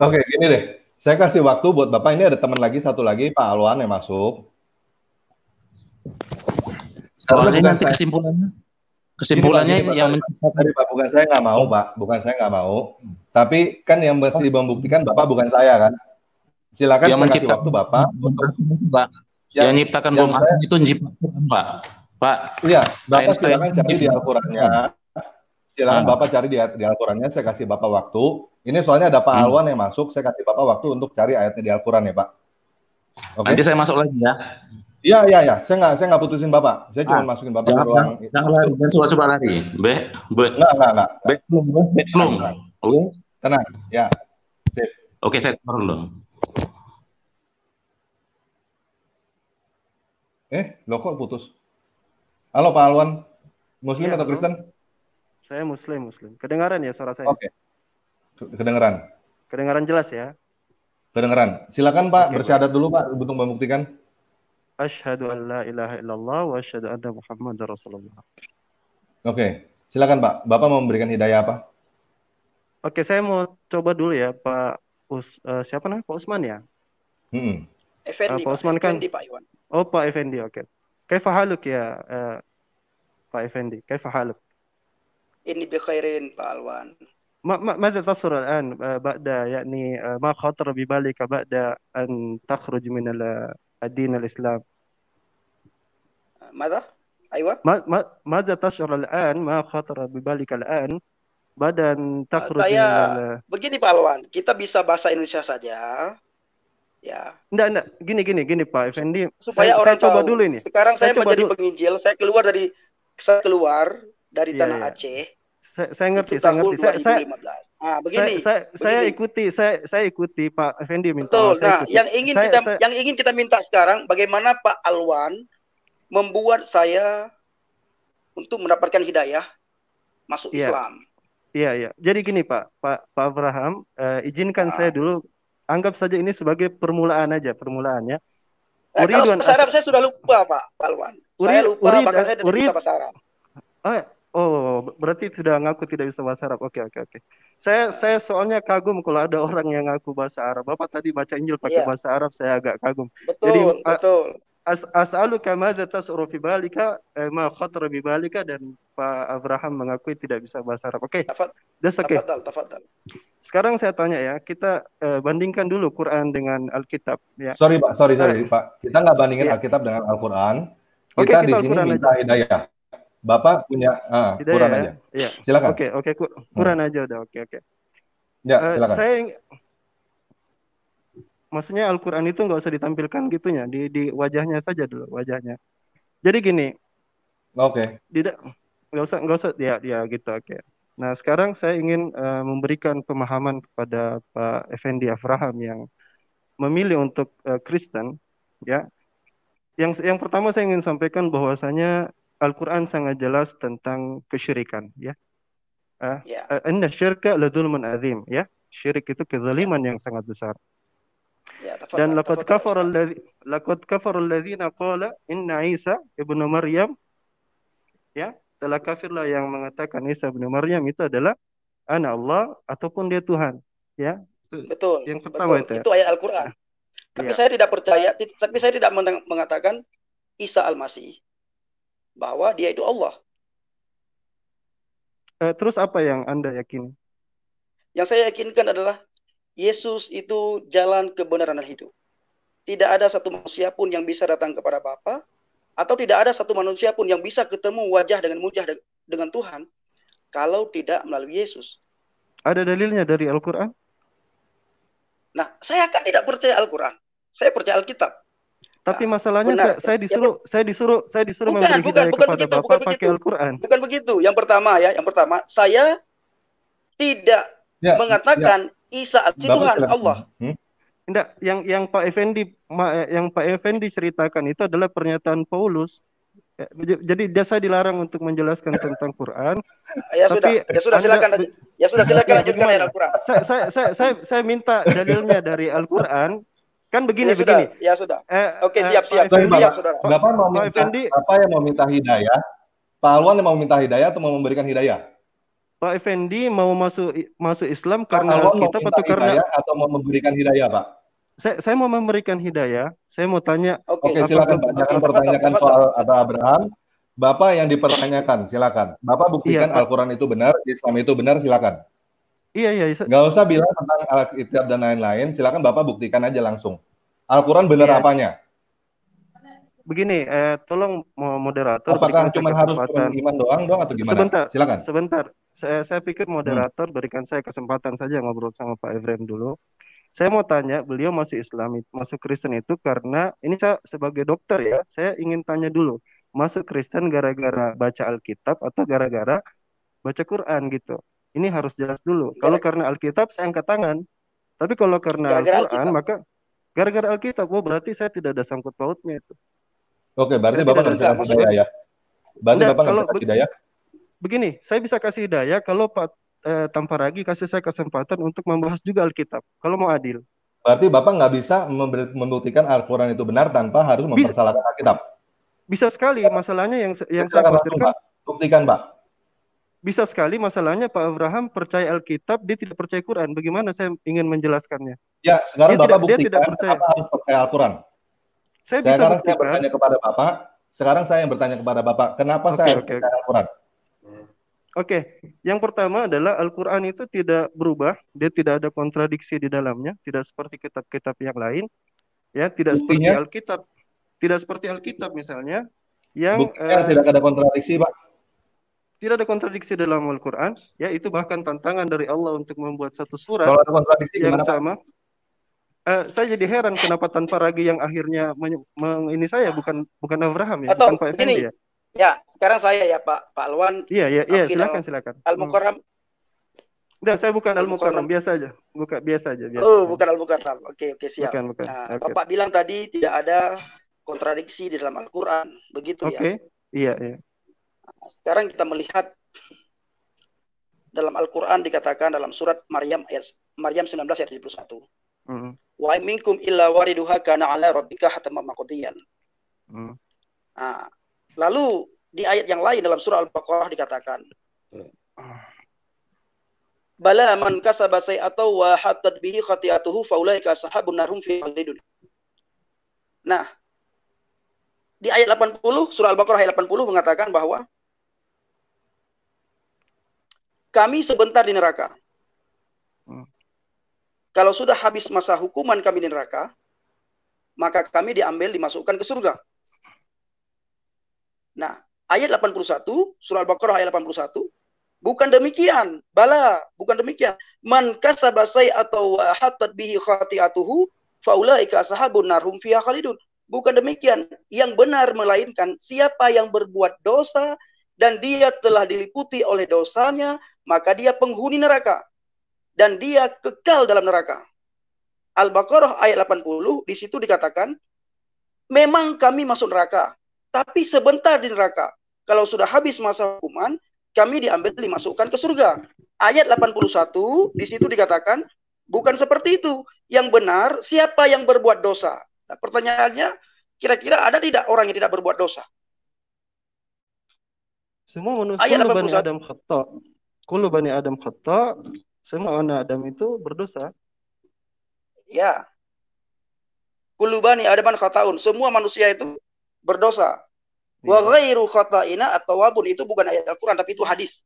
Oke, gini deh. Saya kasih waktu buat Bapak. Ini ada teman lagi, satu lagi, Pak Alwan yang masuk. Soalnya nanti kesimpulannya gini, yang menciptakan. Pak, bukan saya nggak mau, Pak. Bukan saya nggak mau. Tapi kan yang mesti membuktikan Bapak bukan saya, kan? Silakan yang menciptakan waktu Bapak. Yang menciptakan bom atom itu menciptakan, Pak. Iya, Bapak silakan cari di Al-Qurannya. Silakan Bapak cari di Al-Qurannya. Saya kasih Bapak waktu. Ini soalnya ada Pak Alwan yang masuk. Saya kasih Bapak waktu untuk cari ayatnya di Al-Quran ya, Pak. Oke. Nanti saya masuk lagi ya. Iya. Saya nggak putusin Bapak. Saya cuma masukin Bapak ke ruang. Jangan lari. Coba lari. Nggak. Belum. Oke. Tenang. Ya. Sip. Oke, saya keluar dulu. Loh kok putus? Halo Pak Alwan, Muslim Iya, atau halo. Kristen? Saya Muslim. Kedengaran ya suara saya? Oke, kedengeran. Kedengaran jelas ya? Kedengeran. Silakan Pak, Oke, bersyahadat dulu Pak untuk membuktikan. Asyhadu an la ilaha illallah wa asyhadu anna Muhammadar Rasulullah. Oke, silakan Pak. Bapak mau memberikan hidayah apa? Oke, saya mau coba dulu ya Pak siapa namanya? Pak Usman ya? Effendi, Pak Usman kan? Effendi, Pak Iwan. Oh, Pak Effendi, oke. Kaifa haluk ya Pak Effendi? Kaifa haluk? Ini bi khairin Pak Alwan. ماذا تصر الآن بعد يعني ما خطر ببالك بعد أن تخرج من الدين الإسلام؟ ماذا؟ أيوة. ماذا تشعر الآن؟ ما خطر ببالك الآن بعد أن تخرج من begini Pak Alwan, kita bisa bahasa Indonesia saja. Ya. Enggak, gini Pak Effendi. Supaya orang saya coba tahu. dulu ini. Sekarang saya menjadi penginjil, saya keluar dari tanah Aceh. Saya ngerti. Begini. Saya ikuti Pak Effendi minta. Betul. Nah, yang ingin kita minta sekarang, bagaimana Pak Alwan membuat saya untuk mendapatkan hidayah masuk Islam. Iya. Jadi gini Pak Abraham, izinkan saya dulu, anggap saja ini sebagai permulaan ya. Nah, kalau bahasa Arab saya sudah lupa Pak Alwan. Saya lupa, bahkan saya tidak bisa bahasa Arab. Oh, berarti sudah ngaku tidak bisa bahasa Arab. Oke. Saya soalnya kagum kalau ada orang yang ngaku bahasa Arab. Bapak tadi baca Injil pakai bahasa Arab, saya agak kagum. Betul. As'aluka madza tas'uru fi balika ma khatara bi balika, dan Pak Abraham mengakui tidak bisa bahasa Arab. Oke. That's okay. Tafadhal. Sekarang saya tanya ya, kita bandingkan dulu Quran dengan Alkitab ya. Sorry Pak. Kita nggak bandingin Alkitab dengan Al-Qur'an. Kita di sini minta hidayah. Bapak punya Quran aja. Iya. Silakan. Oke. Quran aja udah. Oke. Ya, silakan. Maksudnya Al-Quran itu nggak usah ditampilkan gitunya, di wajahnya saja dulu, wajahnya. Jadi gini. Oke. Nggak usah ya gitu. Oke. Nah, sekarang saya ingin memberikan pemahaman kepada Pak Effendi Abraham yang memilih untuk Kristen ya. Yang pertama saya ingin sampaikan bahwasanya Al-Quran sangat jelas tentang kesyirikan ya. Inna syirka ladzulmun azim ya. Syirik itu kezaliman yang sangat besar. Dan laqad kafara alladzina qala inna Isa ibnu Maryam ya, telah kafirlah yang mengatakan Isa ibnu Maryam itu adalah ana Allah ataupun dia Tuhan ya. Betul. Yang pertama itu ayat Al-Quran. Tapi saya tidak percaya, tapi saya tidak mengatakan Isa Al-Masih bahwa dia itu Allah. Terus apa yang Anda yakini? Yang saya yakinkan adalah Yesus itu jalan kebenaran dan hidup. Tidak ada satu manusia pun yang bisa datang kepada Bapa, atau tidak ada satu manusia pun yang bisa ketemu wajah dengan Tuhan kalau tidak melalui Yesus. Ada dalilnya dari Al-Quran? Nah, saya kan tidak percaya Al-Quran. Saya percaya Alkitab. Tapi masalahnya saya disuruh memberi hidayah kepada Bapak pakai Al-Quran. Bukan begitu. Yang pertama, saya tidak mengatakan Isa Tuhan Allah. Tidak, yang Pak Effendi ceritakan itu adalah pernyataan Paulus. Jadi saya dilarang untuk menjelaskan tentang Quran. Ya sudah silakan lanjutkan ayat Al-Quran. Saya minta dalilnya dari Al-Quran. Kan begini. Ya sudah. Oke, siap. Bapak mau minta, Bapak yang mau minta hidayah, Pak Alwan yang mau minta hidayah atau mau memberikan hidayah? Pak Effendi mau masuk Islam karena Alkitab atau karena atau mau memberikan hidayah, Pak? Saya mau memberikan hidayah. Saya mau tanya. Oke, silakan Pak. Jangan pertanyakan soal Abraham. Bapak yang dipertanyakan, silakan. Bapak buktikan Al-Quran itu benar, Islam itu benar, silakan. Iya. Nggak usah bilang tentang Alkitab dan lain-lain, silakan Bapak buktikan aja langsung. Al-Quran benar apanya? Begini, tolong moderator. Apakah cuma harus iman doang atau gimana? Sebentar. Saya pikir moderator berikan saya kesempatan saja ngobrol sama Pak Efrem dulu. Saya mau tanya, beliau masuk Islam, masuk Kristen itu karena, ini saya sebagai dokter ya, saya ingin tanya dulu, masuk Kristen gara-gara baca Alkitab atau gara-gara baca Quran gitu? Ini harus jelas dulu. Kalau karena Alkitab saya angkat tangan. Tapi kalau karena Al-Quran maka gara-gara Alkitab. Berarti saya tidak ada sangkut pautnya itu. Oke, berarti Bapak nggak bisa kasih hidayah ya? Berarti Bapak nggak bisa kasih hidayah? Begini, saya bisa kasih hidayah kalau Pak Tamparagi kasih saya kesempatan untuk membahas juga Alkitab, kalau mau adil. Berarti Bapak nggak bisa membuktikan Al-Quran itu benar tanpa harus mempersalahkan Alkitab? Bisa sekali, masalahnya yang saya khawatirkan. Buktikan, Pak. Bisa sekali, masalahnya Pak Abraham percaya Alkitab, dia tidak percaya Quran. Bagaimana saya ingin menjelaskannya? Ya, sekarang Bapak buktikan dia tidak percaya. Bapak harus percaya Al-Quran. Saya bisa buktikan. Saya bertanya kepada Bapak, sekarang saya yang bertanya kepada Bapak, kenapa saya harus percaya Al-Quran? Oke, yang pertama adalah Al-Quran itu tidak berubah, dia tidak ada kontradiksi di dalamnya, tidak seperti kitab-kitab yang lain, ya, tidak seperti Alkitab, tidak seperti Alkitab misalnya, yang tidak ada kontradiksi, Pak. Tidak ada kontradiksi dalam Al-Quran, ya, itu bahkan tantangan dari Allah untuk membuat satu surat kalau ada kontradiksi yang gimana, sama. Saya jadi heran kenapa Tamparagi yang akhirnya ini saya bukan Abraham ya, bukan Pak Effendi ya. Ya, sekarang saya ya Pak Alwan. Iya, silakan. Al-Mukarram. Enggak, saya bukan Al-Mukarram, biasa aja. Biasa aja. Oh, bukan Al-Mukarram. Oke, siap. Bukan. Nah, Bapak bilang tadi tidak ada kontradiksi di dalam Al-Qur'an, begitu ya? Oke. Iya. Nah, sekarang kita melihat dalam Al-Qur'an dikatakan dalam surat Maryam 19 ayat 71. Wa minkum illa wariduha kana 'ala rabbika hataman maqdiyan. Nah, lalu di ayat yang lain dalam surah Al-Baqarah dikatakan, Bala man kasaba sayyi'atan wa hatat bihi khati'atuhu faulaika ashabun nar hum fiha khalidun. Nah, di ayat 80 surah Al-Baqarah ayat 80 mengatakan bahwa kami sebentar di neraka. Kalau sudah habis masa hukuman kami di neraka, maka kami diambil dimasukkan ke surga. Nah, ayat 81, surah Al-Baqarah ayat 81, bukan demikian. Bala, bukan demikian. Man kasaba sayyi'atan wa hatat bihi khati'atuhu faulaika ashabun nar hum fiha khalidun. Bukan demikian. Yang benar melainkan siapa yang berbuat dosa dan dia telah diliputi oleh dosanya, maka dia penghuni neraka dan dia kekal dalam neraka. Al-Baqarah ayat 80 di situ dikatakan, memang kami masuk neraka, tapi sebentar di neraka. Kalau sudah habis masa hukuman, kami diambil dimasukkan ke surga. Ayat 81 di situ dikatakan bukan seperti itu. Yang benar siapa yang berbuat dosa. Nah, pertanyaannya, kira-kira ada tidak orang yang tidak berbuat dosa? Semua manusia Bani Adam khata. Kullu Bani Adam khata. Semua anak Adam itu berdosa. Ya. Kullu Bani Adam khata'un. Semua manusia itu berdosa. Wa ghairu khata'ina at-tawwabun, itu bukan ayat Al-Qur'an tapi itu hadis.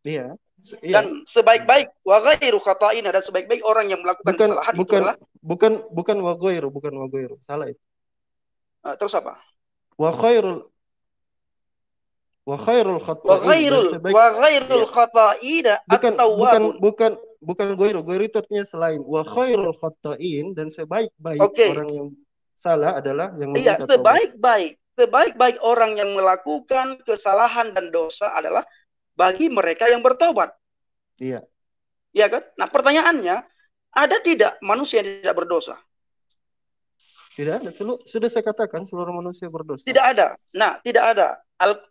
Iya. Dan sebaik-baik wa ghairu khata'ina, dan sebaik-baik orang yang melakukan kesalahan itu adalah bukan wa ghairu, salah itu. Terus apa? Wa khairul khata'in. Wa ghairul khata'ina at-tawwabun. Bukan ghairu itu artinya selain. Wa khairul khata'in, dan sebaik-baik orang yang salah adalah yang meminta taubat. Sebaik-baik orang yang melakukan kesalahan dan dosa adalah bagi mereka yang bertobat. Iya. Iya kan? Nah, pertanyaannya, ada tidak manusia yang tidak berdosa? Tidak ada. Sudah saya katakan seluruh manusia berdosa. Tidak ada. Nah, tidak ada.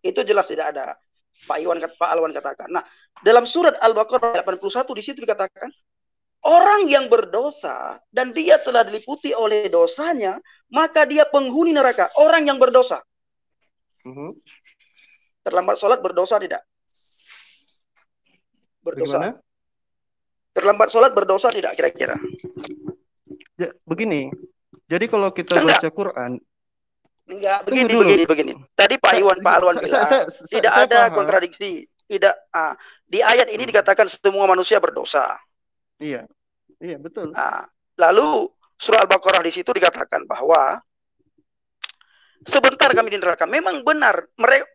Itu jelas tidak ada. Pak Alwan katakan. Nah, dalam surat Al-Baqarah 81 di situ dikatakan, orang yang berdosa dan dia telah diliputi oleh dosanya, maka dia penghuni neraka. Orang yang berdosa. Terlambat sholat berdosa tidak? Berdosa. Bagaimana? Terlambat sholat berdosa tidak kira-kira? Ya, begini. Jadi kalau kita baca Quran, begini. Tadi Pak Alwan bilang tidak ada kontradiksi. Tidak. Di ayat ini dikatakan semua manusia berdosa. Iya, betul. Lalu surah Al-Baqarah di situ dikatakan bahwa sebentar kami di neraka. Memang benar.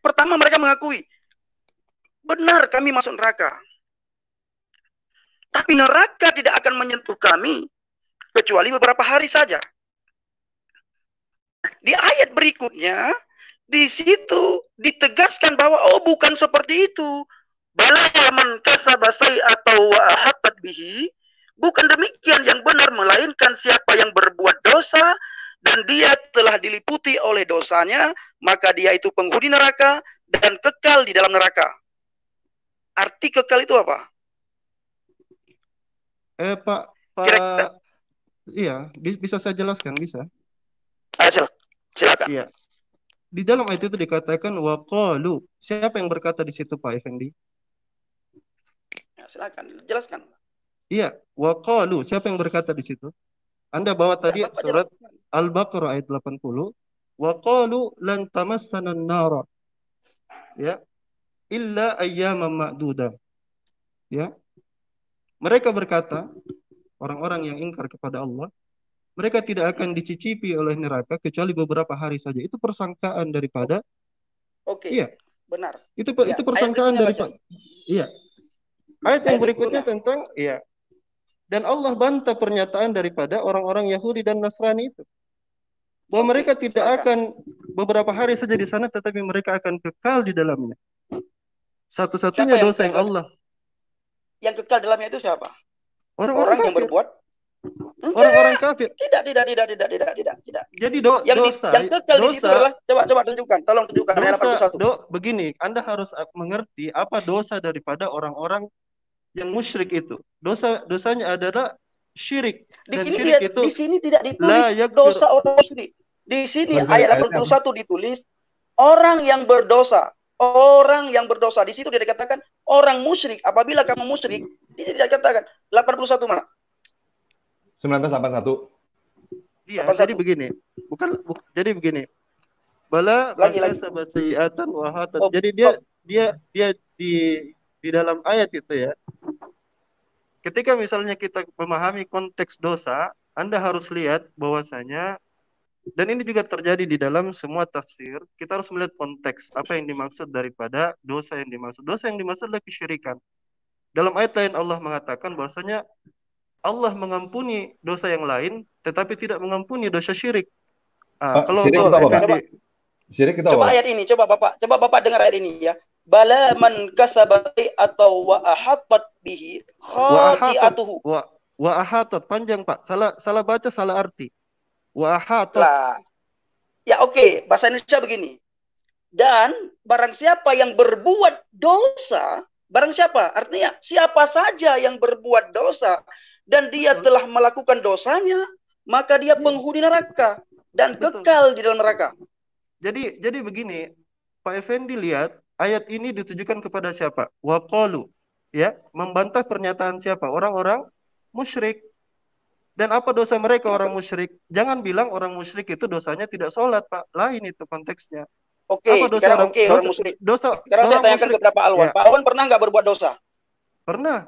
Pertama mereka mengakui benar kami masuk neraka. Tapi neraka tidak akan menyentuh kami kecuali beberapa hari saja. Di ayat berikutnya di situ ditegaskan bahwa bukan seperti itu. Bala man kasaba sayyi'atan wa hatat bihi. Bukan demikian, yang benar melainkan siapa yang berbuat dosa dan dia telah diliputi oleh dosanya, maka dia itu penghuni neraka dan kekal di dalam neraka. Arti kekal itu apa? Pak, iya, bisa saya jelaskan, bisa? Silakan. Iya. Di dalam ayat itu dikatakan waqalu. Siapa yang berkata di situ, Pak Effendi? Ya, silakan, jelaskan. Iya, waqalu. Siapa yang berkata di situ? Anda bawa tadi surat Al-Baqarah ayat 80. Waqalu lan tamassana an-nara. Ya. Illa ayyaman ma'duda. Ya. Mereka berkata, orang-orang yang ingkar kepada Allah, mereka tidak akan dicicipi oleh neraka kecuali beberapa hari saja. Itu persangkaan daripada. Oke. Iya. Benar. Itu persangkaan daripada. Iya. Ayat yang berikutnya tentang iya. Dan Allah bantah pernyataan daripada orang-orang Yahudi dan Nasrani itu. Bahwa mereka tidak akan beberapa hari saja di sana, tetapi mereka akan kekal di dalamnya. Satu-satunya dosa yang Allah. Yang kekal dalamnya itu siapa? Orang-orang yang berbuat. Orang-orang kafir. Tidak. Jadi dosa. Yang kekal di situ adalah, coba tunjukkan. Tolong tunjukkan ayat 81. Begini, Anda harus mengerti apa dosa daripada orang-orang yang musyrik itu. Dosanya adalah syirik. Di sini tidak ditulis dosa orang musyrik. Di sini ayat 81 ditulis orang yang berdosa. Orang yang berdosa. Di situ dia dikatakan orang musyrik. Apabila kamu musyrik, dia tidak katakan 81 mana? 1981. Iya, jadi begini. Jadi begini. Bala sayyatan wa hatan. Jadi dia di dalam ayat itu ya. Ketika misalnya kita memahami konteks dosa, Anda harus lihat bahwasanya, dan ini juga terjadi di dalam semua tafsir, kita harus melihat konteks apa yang dimaksud daripada dosa yang dimaksud. Dosa yang dimaksud adalah kesyirikan. Dalam ayat lain Allah mengatakan bahwasanya Allah mengampuni dosa yang lain, tetapi tidak mengampuni dosa syirik. Kalau syirik itu coba ayat ini, coba Bapak dengar ayat ini ya. Bala man kasabati atau wa ahatat bihi khati'atuhu. Wa ahatat panjang Pak. Salah baca, salah arti. Wa ahatat. Ya oke, bahasa Indonesia begini. Dan barang siapa yang berbuat dosa, barang siapa? Artinya siapa saja yang berbuat dosa dan dia telah melakukan dosanya, maka dia penghuni neraka dan kekal di dalam neraka. Jadi begini, Pak Effendi lihat ayat ini ditujukan kepada siapa? Waqalu, ya, membantah pernyataan siapa? Orang-orang musyrik. Dan apa dosa mereka orang musyrik? Jangan bilang orang musyrik itu dosanya tidak sholat, Pak. Lain itu konteksnya. Oke, sekarang orang musyrik. Sekarang saya tanyakan ke Pak Alwan. Ya. Pak Alwan pernah nggak berbuat dosa? Pernah.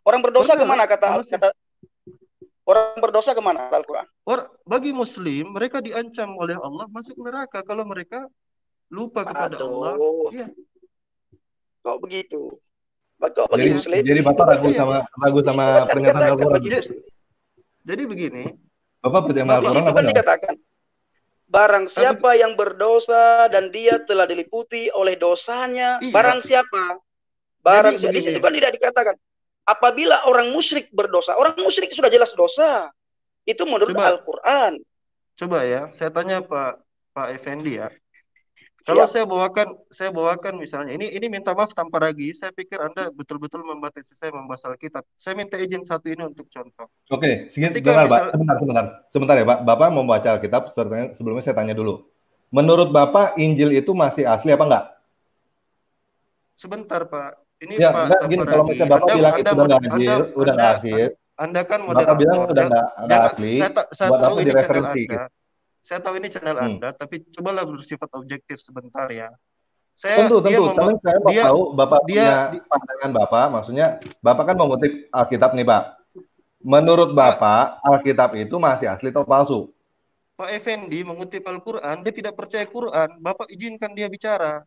Orang berdosa kemana kata orang berdosa kemana Al-Quran? Bagi Muslim, mereka diancam oleh Allah masuk neraka kalau mereka lupa kepada Allah. Iya. Kok begitu? Jadi Bapak ragu sama pernyataan Al-Quran. Jadi begini. Bapak percaya sama Al-Quran apa enggak? Dikatakan, barang siapa yang berdosa dan dia telah diliputi oleh dosanya, barang siapa? Di situ kan tidak dikatakan. Apabila orang musyrik berdosa, orang musyrik sudah jelas dosa. Itu menurut Al-Quran. Coba ya, saya tanya Pak Effendi ya. Kalau saya bawakan misalnya, ini minta maaf tanpa ragi, saya pikir Anda betul-betul membatasi saya membahas Alkitab. Saya minta izin satu ini untuk contoh. Oke, sebentar ya Pak. Bapak mau baca Alkitab, sebelumnya saya tanya dulu. Menurut Bapak, Injil itu masih asli apa enggak? Sebentar Pak. Ini ya, Pak enggak, gini, kalau misalnya Bapak bilang itu udah nggak asli, Anda kan moderator. Bapak bilang udah nggak asli, buat apa direferensi? Saya tahu ini channel Anda, tapi cobalah bersifat objektif sebentar ya. Tentu. Tapi saya mau tahu Bapak punya pandangan Bapak, maksudnya Bapak kan mengutip Alkitab nih Pak. Menurut Bapak, Alkitab itu masih asli atau palsu? Pak Effendi mengutip Al-Quran, dia tidak percaya Quran, Bapak izinkan dia bicara.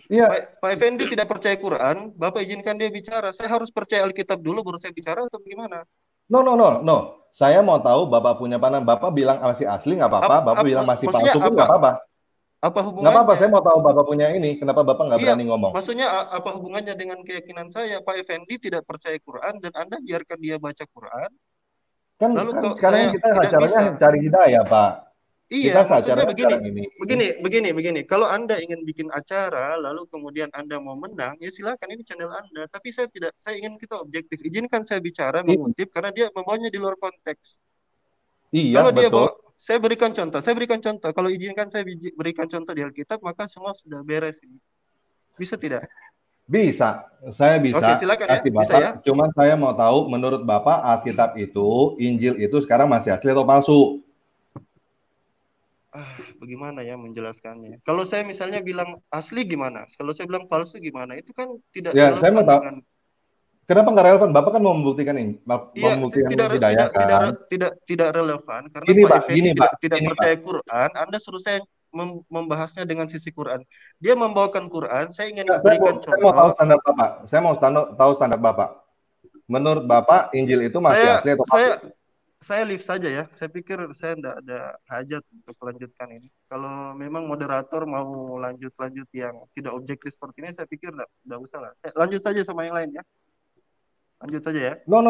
Iya. Pak Effendi tidak percaya Quran, Bapak izinkan dia bicara. Saya harus percaya Alkitab dulu baru saya bicara atau bagaimana? No. Saya mau tahu Bapak punya pandangan. Bapak bilang masih asli nggak apa-apa. Bapak bilang masih palsu pun nggak apa-apa. Apa hubungannya? Nggak apa-apa. Saya mau tahu Bapak punya ini. Kenapa Bapak nggak berani ngomong? Maksudnya apa hubungannya dengan keyakinan saya? Pak Effendi tidak percaya Quran dan Anda biarkan dia baca Quran. Kan, Lalu kan kok sekarang saya kita tidak acaranya bisa? cari hidayah, Pak. Kita Iya, maksudnya acaranya begini, sekarang ini. begini. Kalau Anda ingin bikin acara, lalu kemudian Anda mau menang, ya silakan, ini channel Anda. Tapi saya ingin kita objektif. Izinkan saya bicara, mengutip, karena dia membawanya di luar konteks. Iya, Kalau dia betul. bawa, saya berikan contoh. Kalau izinkan saya berikan contoh di Alkitab, maka semua sudah beres ini. Bisa tidak? Bisa, saya bisa Oke, silakan ya. kasih Bisa Bapak. ya. Cuman saya mau tahu, menurut Bapak Alkitab itu, Injil itu sekarang masih asli atau palsu? Bagaimana ya menjelaskannya? Kalau saya misalnya bilang asli gimana? Kalau saya bilang palsu gimana? Itu kan tidak Ya, saya mau relevan tahu. dengan. Kenapa nggak relevan? Bapak kan mau membuktikan ini, Iya, membuktikan hidayah kan? tidak relevan karena Gini, Pak Pak, Effendi gini, Pak, tidak gini, percaya Pak. Quran. Anda suruh saya membahasnya dengan sisi Quran. Dia membawakan Quran, saya ingin Nah, berikan saya mau tahu contoh. standar Bapak. Saya mau tahu standar Bapak. Menurut Bapak, Injil itu masih asli atau palsu? Saya live saja ya. Saya pikir saya tidak ada hajat untuk melanjutkan ini. Kalau memang moderator mau lanjut yang tidak objektif seperti ini, saya pikir tidak usah lah. Saya lanjut saja sama yang lain ya. Lanjut saja ya. No.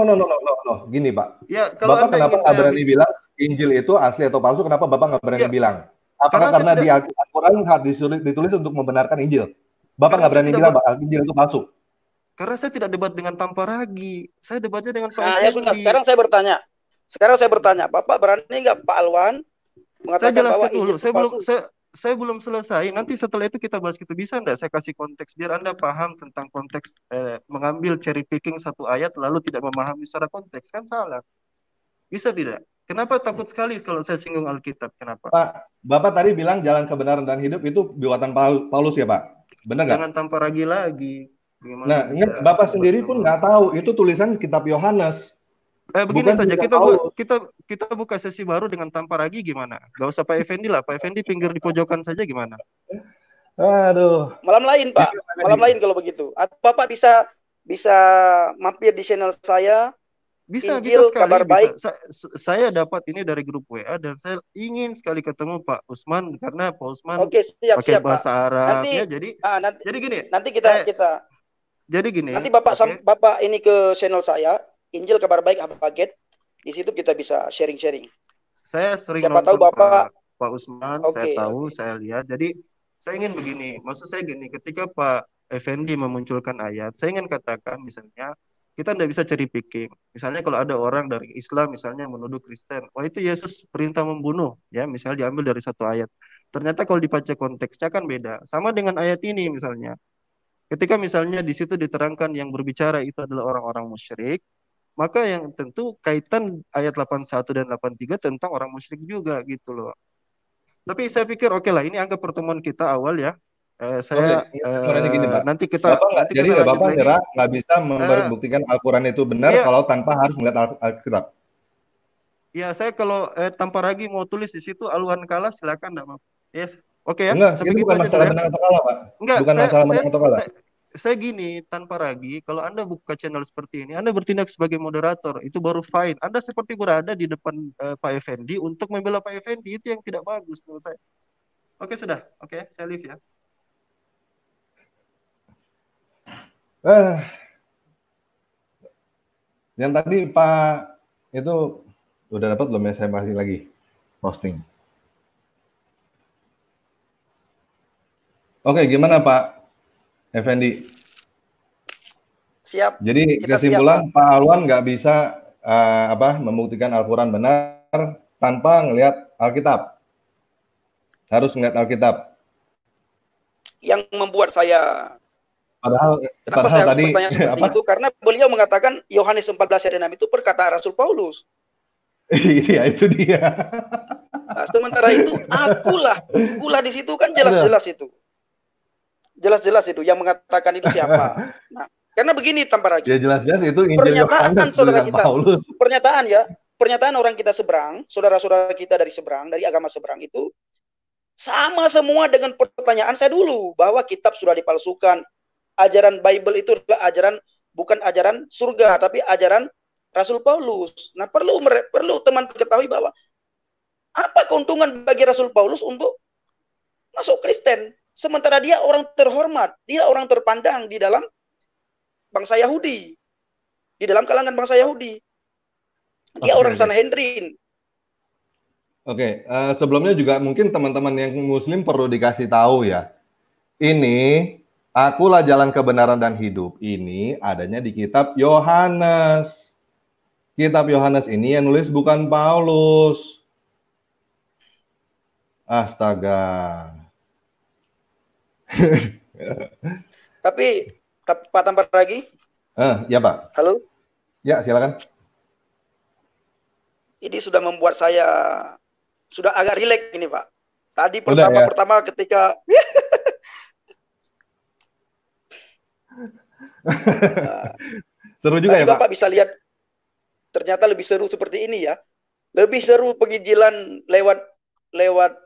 Gini, Pak. Ya, kalau Bapak Anda kenapa ingin nggak berani bilang Injil itu asli atau palsu? Kenapa Bapak nggak berani Ya, bilang? Apakah karena di Al-Quran ditulis untuk membenarkan Injil? Bapak nggak berani bilang Injil itu palsu? Karena saya tidak debat dengan Tanpa Ragi. Saya debatnya dengan Pak Nah, ya sudah. Sekarang saya bertanya. Bapak berani nggak Pak Alwan mengatakan saya jelaskan bahwa dulu. Injil Saya belum selesai. Nanti setelah itu kita bahas gitu. Bisa enggak saya kasih konteks biar Anda paham tentang konteks mengambil cherry picking satu ayat lalu tidak memahami secara konteks, kan salah. Bisa tidak? Kenapa takut sekali kalau saya singgung Alkitab? Kenapa? Pak, Bapak tadi bilang jalan kebenaran dan hidup itu buatan Paulus ya, Pak? Benar nggak? Jangan Tanpa Ragi lagi. Nah, Bapak sendiri pun nggak tahu itu tulisan kitab Yohanes. Begini saja, kita buka sesi baru dengan Tanpa Ragi gimana? Gak usah Pak Effendi lah, Pak Effendi pinggir di pojokan saja gimana? Aduh. Malam lain Pak, malam lain kalau begitu. Atau Bapak bisa mampir di channel saya. Bisa Injil, sekali. Kabar Baik. Saya dapat ini dari grup WA dan saya ingin sekali ketemu Pak Usman karena Pak Usman pakai bahasa Arab. Nanti, ya, jadi gini. Nanti kita. Jadi gini. Nanti Bapak ini ke channel saya. Injil Kabar Baik Paket, di situ kita bisa sharing-sharing. Saya sering Siapa nonton tahu Bapak Pak Usman, saya tahu, saya lihat. Jadi saya ingin begini, maksud saya gini, ketika Pak Effendi memunculkan ayat, saya ingin katakan misalnya kita tidak bisa cherry picking. Misalnya kalau ada orang dari Islam misalnya menuduh Kristen, wah itu Yesus perintah membunuh, ya misalnya diambil dari satu ayat. Ternyata kalau dibaca konteksnya kan beda. Sama dengan ayat ini misalnya. Ketika misalnya di situ diterangkan yang berbicara itu adalah orang-orang musyrik, maka yang tentu kaitan ayat 81 dan 83 tentang orang musyrik juga gitu loh. Tapi saya pikir oke lah, ini anggap pertemuan kita awal ya. Gini, Pak. Nanti kita jadi Bapak nggak bisa membuktikan Al-Quran itu benar kalau tanpa harus melihat Alkitab. Ya, saya kalau Tanpa Ragi mau tulis di situ Alwan kalah silakan enggak, Pak. Yes. Oke ya. Enggak, itu bukan masalah benar atau kalah, Pak. Bukan masalah menang atau kalah. Saya gini, Tanpa Ragi, kalau Anda buka channel seperti ini, Anda bertindak sebagai moderator, itu baru fine. Anda seperti berada di depan Pak Effendi untuk membela Pak Effendi, itu yang tidak bagus menurut saya. Oke, sudah. Oke, saya leave ya. Yang tadi Pak itu udah dapat belum ya, saya kasih lagi posting. Oke, gimana Pak Effendi? Siap. Jadi kesimpulan Pak Alwan nggak bisa membuktikan Al-Quran benar tanpa ngelihat Alkitab. Harus ngelihat Alkitab. Yang membuat saya Padahal tadi itu karena beliau mengatakan Yohanes 14 ayat 6 itu perkataan Rasul Paulus. Iya, itu dia. Nah, sementara itu akulah di situ kan jelas-jelas itu. Jelas-jelas itu yang mengatakan itu siapa. Nah, karena begini Tanpa Ragi. Ya jelas-jelas itu pernyataan saudara kita. Paulus. Pernyataan orang kita seberang, saudara-saudara kita dari seberang, dari agama seberang itu sama semua dengan pertanyaan saya dulu bahwa kitab sudah dipalsukan. Ajaran Bible itu adalah bukan ajaran surga, tapi ajaran Rasul Paulus. Nah, perlu teman ketahui bahwa apa keuntungan bagi Rasul Paulus untuk masuk Kristen, sementara dia orang terhormat, dia orang terpandang di dalam bangsa Yahudi, di dalam kalangan bangsa Yahudi. Dia orang Sanhedrin. Oke, sebelumnya juga mungkin teman-teman yang Muslim perlu dikasih tahu ya. Ini akulah jalan kebenaran dan hidup. Ini adanya di kitab Yohanes. Kitab Yohanes ini yang nulis bukan Paulus. Astaga. Tapi Pak Tampar lagi? Ya Pak. Halo? Ya, silakan. Ini sudah membuat saya sudah agak rileks ini Pak. Tadi pertama ketika seru juga ya Pak. Bapak bisa lihat ternyata lebih seru seperti ini ya. Lebih seru penginjilan lewat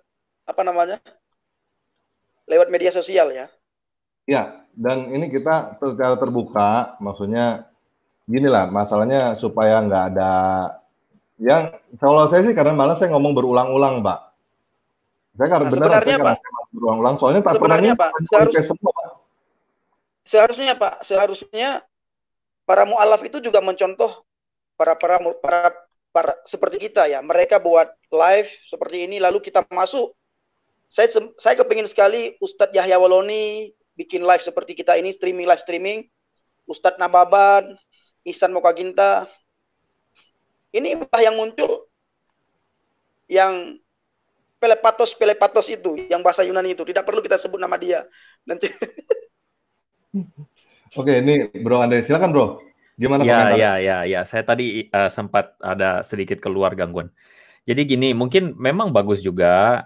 apa namanya? Lewat media sosial ya. Ya, dan ini kita secara terbuka, maksudnya gini lah, masalahnya supaya nggak ada yang, kalau saya sih karena malah saya ngomong berulang-ulang, Pak. Saya karena sebenarnya Pak, berulang-ulang, soalnya tak pernah Pak, seharusnya para mu'alaf itu juga mencontoh para seperti kita ya. Mereka buat live seperti ini, lalu kita masuk. Saya kepingin sekali Ustadz Yahya Waloni bikin live seperti kita ini, live streaming. Ustadz Nababan, Ihsan Mokaginta. Ini yang muncul yang pelepatos itu, yang bahasa Yunani itu. Tidak perlu kita sebut nama dia. Nanti. Oke, ini Bro Andre, silakan Bro. Gimana komentar? Ya. Saya tadi sempat ada sedikit keluar gangguan. Jadi gini, mungkin memang bagus juga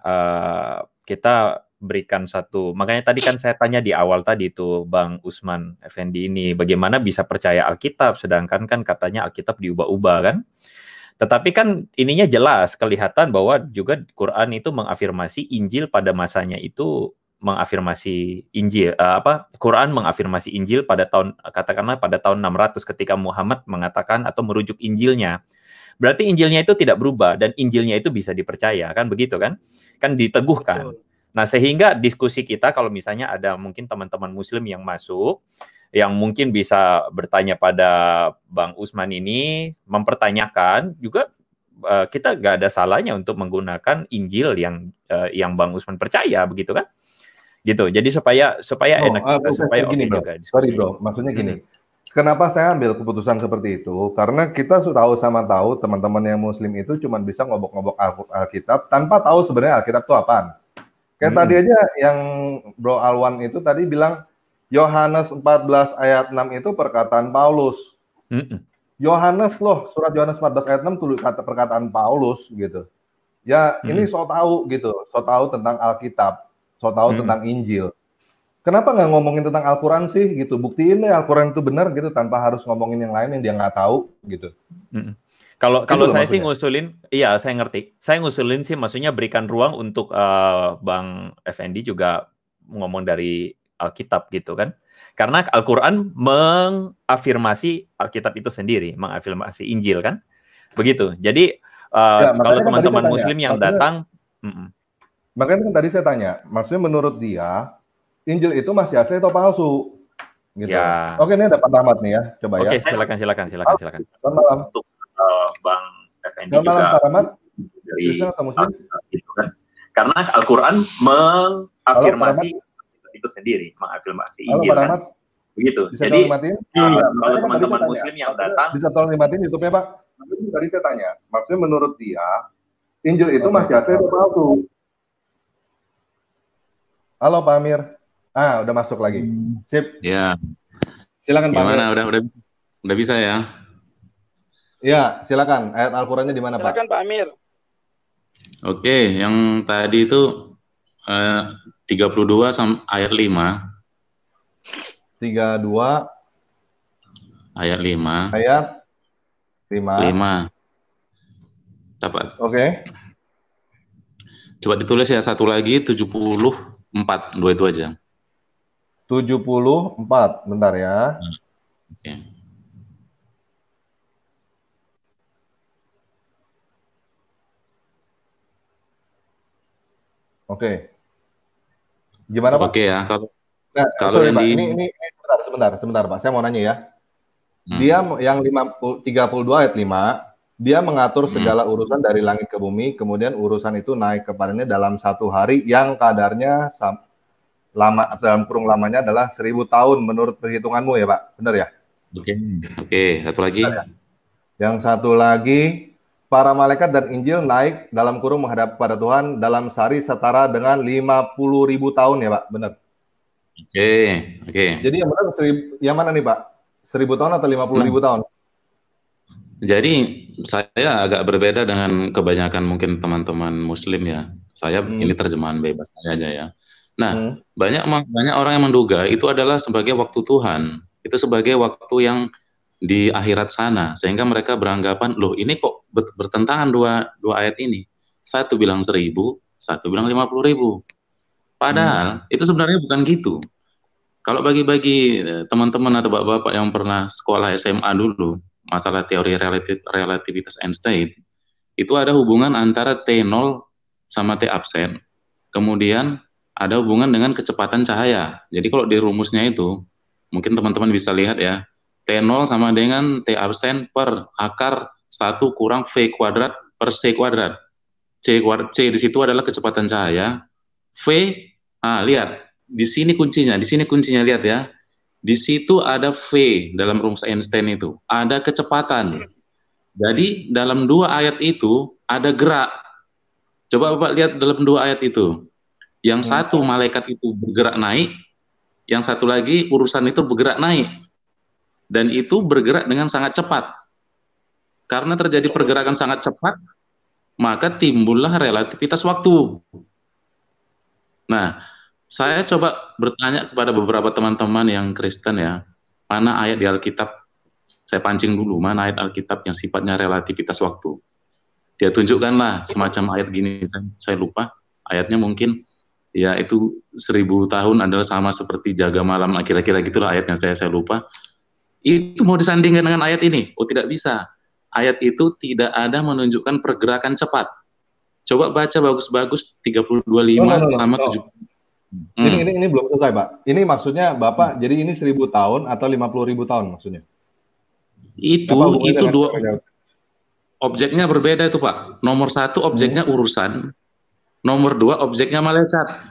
kita berikan satu. Makanya tadi kan saya tanya di awal tadi itu Bang Usman Effendi ini, bagaimana bisa percaya Alkitab, sedangkan kan katanya Alkitab diubah-ubah kan? Tetapi kan ininya jelas kelihatan bahwa juga Quran itu mengafirmasi Injil pada masanya itu mengafirmasi Injil, Quran mengafirmasi Injil pada tahun, katakanlah pada tahun 600 ketika Muhammad mengatakan atau merujuk Injilnya. Berarti Injilnya itu tidak berubah dan Injilnya itu bisa dipercaya, kan begitu kan? Kan diteguhkan. Nah, sehingga diskusi kita kalau misalnya ada mungkin teman-teman Muslim yang masuk, yang mungkin bisa bertanya pada Bang Usman ini, mempertanyakan juga kita nggak ada salahnya untuk menggunakan Injil yang Bang Usman percaya, begitu kan? Gitu. Jadi supaya enak, supaya gini, oke Bro. juga. Sorry Bro, maksudnya gini. Kenapa saya ambil keputusan seperti itu? Karena kita sudah tahu teman-teman yang Muslim itu cuma bisa ngobok-ngobok Alkitab tanpa tahu sebenarnya Alkitab itu apaan. Kayak tadi aja yang Bro Alwan itu tadi bilang Yohanes 14 ayat 6 itu perkataan Paulus. Yohanes loh, surat Yohanes 14 ayat 6 tulis kata perkataan Paulus gitu. Ya, ini so tahu gitu, so tahu tentang Alkitab, so tahu tentang Injil. Kenapa nggak ngomongin tentang Al-Quran sih gitu? Buktiin deh Al-Quran itu benar gitu tanpa harus ngomongin yang lain yang dia nggak tahu gitu. Kalau saya sih ngusulin, iya saya ngerti. Saya ngusulin sih maksudnya berikan ruang untuk Bang Effendi juga ngomong dari Alkitab gitu kan. Karena Al-Quran mengafirmasi Alkitab itu sendiri, mengafirmasi Injil kan. Begitu. Jadi kalau teman-teman Muslim yang datang, makanya kan tadi saya tanya, maksudnya menurut dia Injil itu masih asli atau palsu? Gitu. Ya. Oke, ini ada Pak Rahmat nih ya, coba ya. Oke, silakan. Selamat malam. Untuk Bang Effendi juga. Selamat malam Pak Rahmat. Dari gitu kan. Karena Al-Quran mengafirmasi itu sendiri, mengafirmasi Injil kan. Begitu. Bisa jadi kalau teman-teman Muslim yang datang, bisa tolong dimatiin YouTube-nya Pak. Tadi saya tanya, maksudnya menurut dia Injil itu masih asli atau palsu? Halo Pak Amir. Udah masuk lagi. Sip. Ya. Silakan Pak. Gimana? Udah bisa ya? Ya, silakan. Ayat Al-Qur'annya di mana, Pak? Silakan Pak Amir. Oke, yang tadi itu 32 ayat 5. 32 ayat 5. Ayat 5. Dapat. Oke. Coba ditulis ya satu lagi 74, dua itu aja. 74, bentar ya. Oke. Oke. Gimana Pak? Oke ya. Kalau yang Pak, ini sebentar Pak. Saya mau nanya ya. Dia yang 32 ayat 5, Dia mengatur segala urusan dari langit ke bumi, kemudian urusan itu naik kepadanya dalam 1 hari yang kadarnya lama, dalam kurung lamanya adalah 1000 tahun menurut perhitunganmu ya Pak, benar ya? Oke, satu lagi. Ya? Yang satu lagi, para malaikat dan Injil naik dalam kurung menghadap pada Tuhan dalam sehari setara dengan 50.000 tahun ya Pak, benar? Oke. Jadi yang benar yang mana nih Pak? 1000 tahun atau 50.000 tahun? Jadi saya agak berbeda dengan kebanyakan mungkin teman-teman Muslim ya. Saya ini terjemahan bebas saya aja ya. Nah, banyak orang yang menduga itu adalah sebagai waktu Tuhan, itu sebagai waktu yang di akhirat sana, sehingga mereka beranggapan, loh ini kok bertentangan dua ayat ini. Satu bilang 1000, satu bilang 50.000. Padahal itu sebenarnya bukan gitu. Kalau bagi teman-teman atau bapak-bapak yang pernah sekolah SMA dulu, masalah teori relativitas Einstein, itu ada hubungan antara T0 sama T absen, kemudian ada hubungan dengan kecepatan cahaya. Jadi kalau di rumusnya itu, mungkin teman-teman bisa lihat ya, T0 sama dengan T absen per akar 1 kurang V kuadrat per C kuadrat. C di situ adalah kecepatan cahaya, V, lihat, di sini kuncinya lihat ya. Di situ ada V dalam rumus Einstein itu, ada kecepatan. Jadi dalam 2 ayat itu ada gerak. Coba Bapak lihat dalam 2 ayat itu. Yang satu malaikat itu bergerak naik, yang satu lagi urusan itu bergerak naik. Dan itu bergerak dengan sangat cepat. Karena terjadi pergerakan sangat cepat, maka timbullah relativitas waktu. Nah, saya coba bertanya kepada beberapa teman-teman yang Kristen ya, mana ayat di Alkitab, saya pancing dulu, mana ayat Alkitab yang sifatnya relativitas waktu. Dia tunjukkanlah semacam ayat gini, saya lupa, ayatnya mungkin, ya itu 1000 tahun adalah sama seperti jaga malam, kira-kira gitulah ayatnya, saya lupa. Itu mau disandingkan dengan ayat ini? Oh tidak bisa. Ayat itu tidak ada menunjukkan pergerakan cepat. Coba baca bagus-bagus 325 sama 70. Ini belum selesai Pak. Ini maksudnya Bapak, jadi ini 1000 tahun atau 50.000 tahun maksudnya? Itu dua objeknya berbeda itu Pak. Nomor 1 objeknya urusan, nomor 2 objeknya malaikat.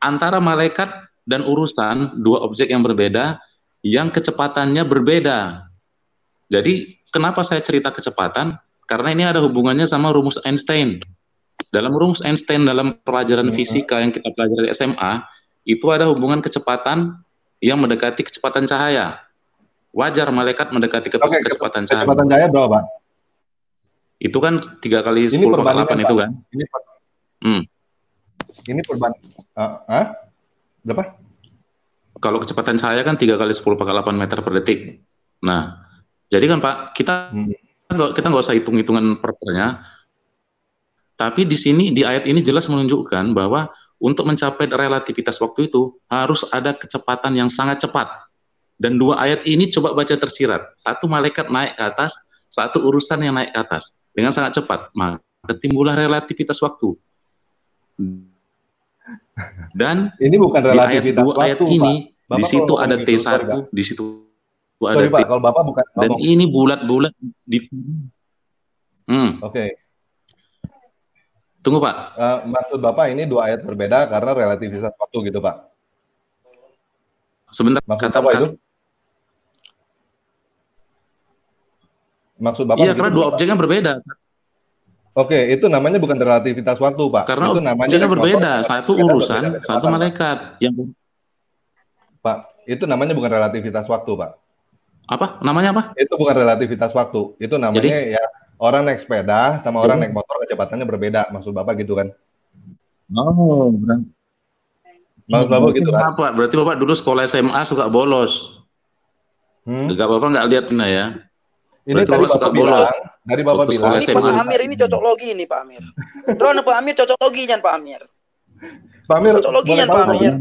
Antara malaikat dan urusan 2 objek yang berbeda, yang kecepatannya berbeda. Jadi kenapa saya cerita kecepatan? Karena ini ada hubungannya sama rumus Einstein. Dalam rumus Einstein dalam pelajaran fisika yang kita pelajari di SMA, itu ada hubungan kecepatan yang mendekati kecepatan cahaya. Wajar malaikat mendekati kecepatan cahaya. Kecepatan cahaya berapa, Pak? Itu kan 3 kali 10 pangkat 8 itu kan. Ini perbandingan. Berapa? Kalau kecepatan cahaya kan 3 kali 10 pangkat 8 meter per detik. Nah, jadi kan Pak, kita nggak usah hitung-hitungan pernya. Tapi di sini, di ayat ini jelas menunjukkan bahwa untuk mencapai relativitas waktu itu harus ada kecepatan yang sangat cepat. Dan 2 ayat ini coba baca tersirat. Satu malaikat naik ke atas, satu urusan yang naik ke atas. Dengan sangat cepat. Maka timbullah relativitas waktu. Dan ini bukan relativitas di ayat 2 ayat ini, di situ ada T1, di situ ada T. Pak, kalau Bapak bukan. Dan ini bulat-bulat di. Oke. Tunggu Pak. Maksud Bapak ini 2 ayat berbeda karena relativitas waktu gitu Pak? Sebentar. Maksud Bapak itu? Maksud Bapak? Iya, karena 2 objeknya berbeda. Oke, itu namanya bukan relativitas waktu Pak. Karena itu objeknya berbeda. Satu urusan, satu malaikat. Pak, itu namanya bukan relativitas waktu Pak. Apa? Namanya apa? Itu bukan relativitas waktu. Itu namanya ya orang naik sepeda sama orang naik motor kecepatannya berbeda. Maksud Bapak gitu kan? Oh, maksud Bapak gitu kan? Apa? Berarti Bapak dulu sekolah SMA suka bolos. Enggak Bapak nggak lihat ini ya. Ini tadi Bapak bilang, dari Bapak bilang. Ini Pak Amir ini cocok logi ini Pak Amir. Drone Pak Amir cocok logi jangan Pak Amir. Pak Amir, cocok logi jangan Pak Amir.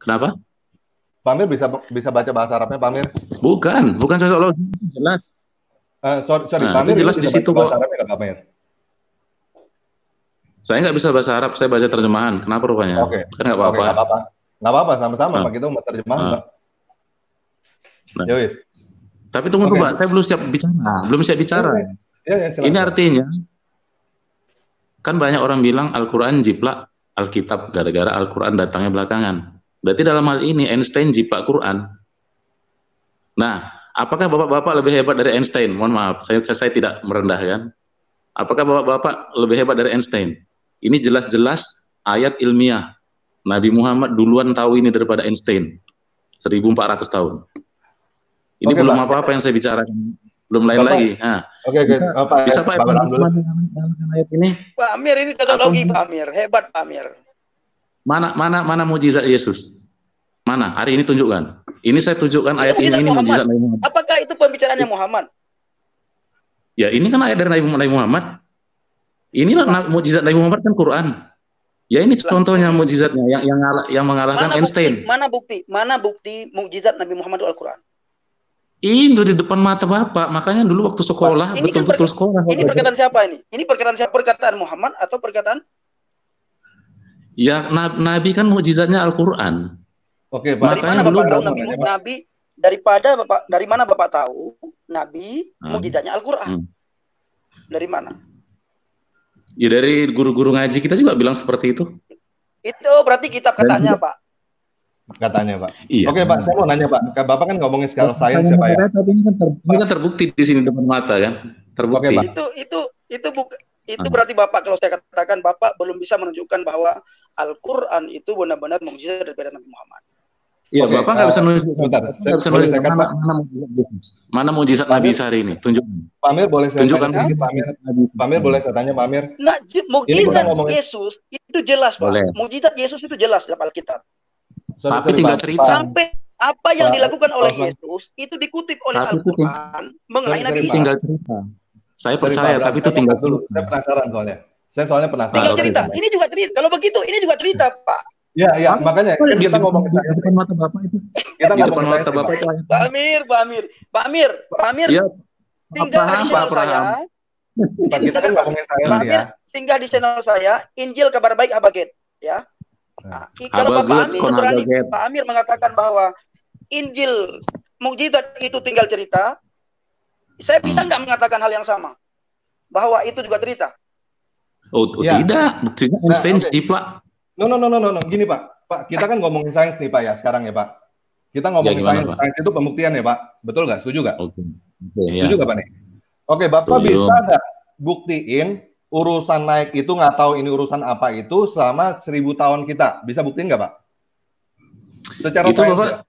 Kenapa? Pak Amir bisa baca bahasa Arabnya Pak Amir? Bukan cocok logi, jelas. Sorry, Pak Amir jelas di situ kok. Saya nggak bisa bahasa Arab, saya baca terjemahan. Kenapa rupanya? Oke. Kan nggak apa-apa. Nggak apa-apa, sama-sama Pak, kita mau terjemahan Pak. Ya wis. Tapi tunggu Pak, saya belum siap bicara. Ini artinya kan banyak orang bilang Al-Quran jiplak Alkitab gara-gara Al-Quran datangnya belakangan. Berarti dalam hal ini Einstein jiplak Quran. Nah, apakah bapak-bapak lebih hebat dari Einstein? Mohon maaf, saya tidak merendahkan. Apakah bapak-bapak lebih hebat dari Einstein? Ini jelas-jelas ayat ilmiah. Nabi Muhammad duluan tahu ini daripada Einstein. 1400 tahun. Ini belum apa-apa yang saya bicarakan. Belum lain Bapak. Lagi. Nah, bisa Pak ayat ini? Pak Amir ini teknologi Pak Amir, hebat Pak Amir. Mana mujizat Yesus? Mana? Hari ini tunjukkan. Ini saya tunjukkan ayat ini mujizat Nabi Muhammad. Apakah itu pembicaraannya Muhammad? Ya, ini kan ayat dari Nabi Muhammad. Inilah mujizat Nabi Muhammad kan Quran. Ya ini contohnya mujizatnya yang mengalahkan Einstein. Mana bukti mujizat Nabi Muhammad itu Al-Quran? Ini di depan mata Bapak, makanya dulu waktu sekolah, betul-betul sekolah. Ini perkataan siapa ini? Ini perkataan siapa? Perkataan Muhammad atau perkataan? Ya, Nabi kan mukjizatnya Al-Quran. Oke, Pak. Makanya dulu Nabi dari mana Bapak tahu Nabi mukjizatnya Al-Quran? Dari mana? Ya dari guru-guru ngaji kita juga bilang seperti itu. Itu berarti kitab katanya, Pak. Katanya Pak. Iya. Oke Pak, saya mau nanya Pak. Bapak kan ngomongin secara sains ya Pak ya. Tapi ini kan terbukti di sini depan mata kan. Terbukti. Oke, itu berarti Bapak kalau saya katakan Bapak belum bisa menunjukkan bahwa Al-Quran itu benar-benar mukjizat daripada Nabi Muhammad. Iya, Bapak nggak bisa menunjukkan mana mukjizat Nabi hari ini. Tunjukkan. Pak Amir boleh saya tanya Pak Amir boleh saya tanya Pak Amir. Nah, mukjizat Yesus itu jelas Pak. Mukjizat Yesus itu jelas dalam Alkitab. Tapi tinggal cerita. Sampai apa yang dilakukan oleh Yesus itu dikutip oleh Al-Quran mengenai Nabi Isa. Tinggal cerita. Saya percaya, tapi itu tinggal cerita. Saya penasaran soalnya. Saya soalnya penasaran. Tinggal cerita. Ini juga cerita. Kalau begitu, ini juga cerita, Pak. Ya, makanya kan kita ngomong di depan mata Bapak itu. Kita di depan mata Bapak itu. Pak Amir. Ya. Tinggal di channel saya. Kita kan ngomongin saya ya. Tinggal di channel saya, Injil Kabar Baik Habaget, ya. Nah, kalau Pak Amir mengatakan bahwa Injil mukjizat itu tinggal cerita, saya bisa nggak mengatakan hal yang sama bahwa itu juga cerita? Tidak, buktinya Einstein jiplak. No. Gini Pak, kita kan ngomongin sains nih Pak ya sekarang ya Pak. Kita ngomongin sains itu pembuktian ya Pak, betul nggak? Setuju nggak? Setuju nggak Pak nih? Oke, Bapak bisa nggak buktiin urusan naik itu nggak tahu ini urusan apa itu selama 1000 tahun kita bisa buktiin nggak Pak? Secara sains.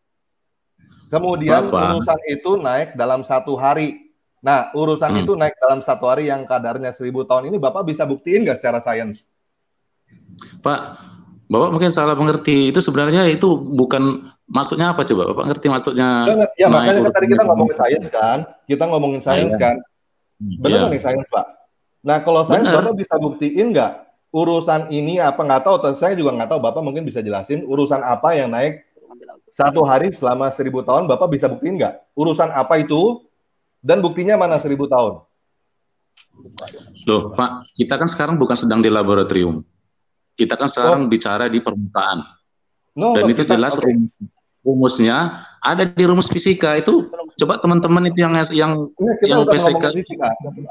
Kemudian urusan itu naik dalam 1 hari. Nah urusan itu naik dalam 1 hari yang kadarnya 1000 tahun ini Bapak bisa buktiin nggak secara sains? Pak, Bapak mungkin salah mengerti. Itu sebenarnya itu bukan maksudnya apa coba? Bapak ngerti maksudnya? Ya makanya tadi kita ngomongin sains kan. Kita ngomongin sains kan. Benar nih sains Pak. Nah kalau sains Bapak bisa buktiin nggak urusan ini apa nggak tahu? Saya juga nggak tahu. Bapak mungkin bisa jelasin urusan apa yang naik 1 hari selama 1000 tahun. Bapak bisa buktiin nggak urusan apa itu dan buktinya mana 1000 tahun? Loh Pak, kita kan sekarang bukan sedang di laboratorium. Kita kan sekarang bicara di permukaan. Dan itu jelas rumusnya ada di rumus fisika itu. Coba teman-teman itu yang fisika.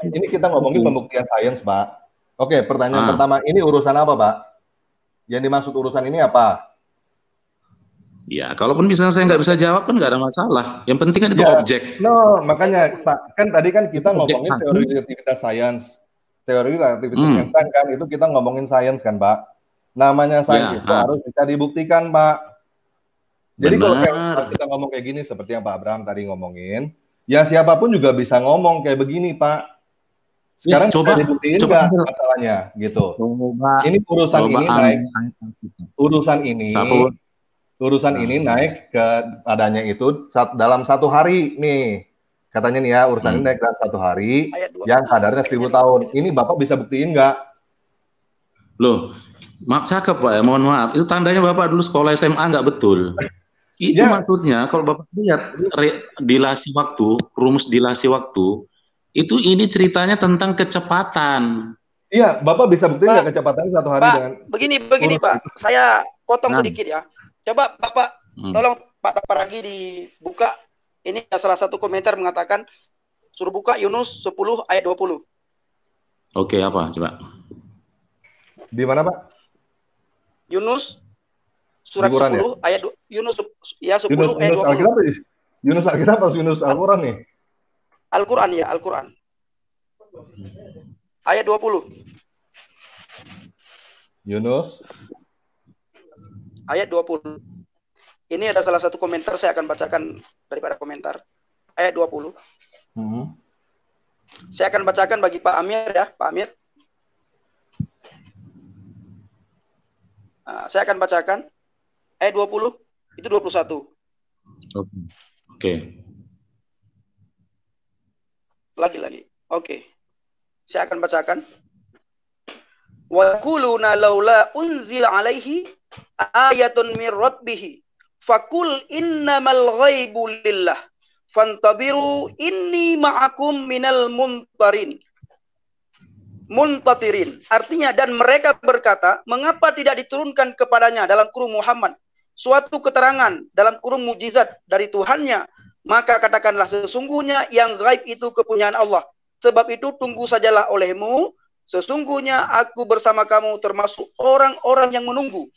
Ini kita ngomongin pembuktian sains, Pak. Oke, pertanyaan pertama, ini urusan apa, Pak? Yang dimaksud urusan ini apa? Ya, kalaupun misalnya saya nggak bisa jawab kan nggak ada masalah. Yang penting kan itu objek. No, makanya Pak, kan tadi kan kita ngomongin teori relativitas sains. Teori relativitas Einstein kan itu kita ngomongin sains kan, Pak. Namanya sains itu harus bisa dibuktikan, Pak. Jadi kalau kita ngomong kayak gini seperti yang Pak Abraham tadi ngomongin, ya siapapun juga bisa ngomong kayak begini, Pak. Sekarang coba dibuktiin nggak masalahnya, gitu. Ini urusan ini naik. Urusan ini naik ke adanya itu dalam 1 hari nih. Katanya nih ya, urusan ini naik dalam 1 hari yang kadarnya 1000 tahun. Ini Bapak bisa buktiin nggak? Loh, maaf cakep Pak ya, mohon maaf. Itu tandanya Bapak dulu sekolah SMA nggak betul. Itu maksudnya kalau Bapak lihat dilasi waktu, rumus dilasi waktu, itu ini ceritanya tentang kecepatan. Iya, Bapak bisa buktiin nggak kecepatannya 1 hari Pak, dengan... Begini Pak, saya potong sedikit ya. Coba Bapak, tolong Pak Paragi dibuka Ini salah satu komentar mengatakan, suruh buka Yunus 10 ayat 20. Oke, apa? Coba. Di mana, Pak? Yunus surat 10 ya? Ayat Yunus ya 10 Yunus, ayat 20. Alkitab, Yunus Alkitab atau Yunus Al-Quran nih? Al-Quran ya, Al-Quran. Ayat 20. Yunus. Ayat 20. Ini ada salah satu komentar, saya akan bacakan daripada komentar. Ayat 20. Saya akan bacakan bagi Pak Amir ya, Pak Amir. Nah, saya akan bacakan ayat 20, itu 21. Oke. Lagi. Oke. Saya akan bacakan. Wa quluna laula unzila alaihi ayatun min rabbih fakul innamal ghaibu lillah fantadiru inni ma'akum minal muntatirin. Artinya, dan mereka berkata, mengapa tidak diturunkan kepadanya dalam kurung Muhammad suatu keterangan dalam kurung mukjizat dari Tuhannya, maka katakanlah sesungguhnya yang gaib itu kepunyaan Allah. Sebab itu tunggu sajalah olehmu, sesungguhnya aku bersama kamu termasuk orang-orang yang menunggu.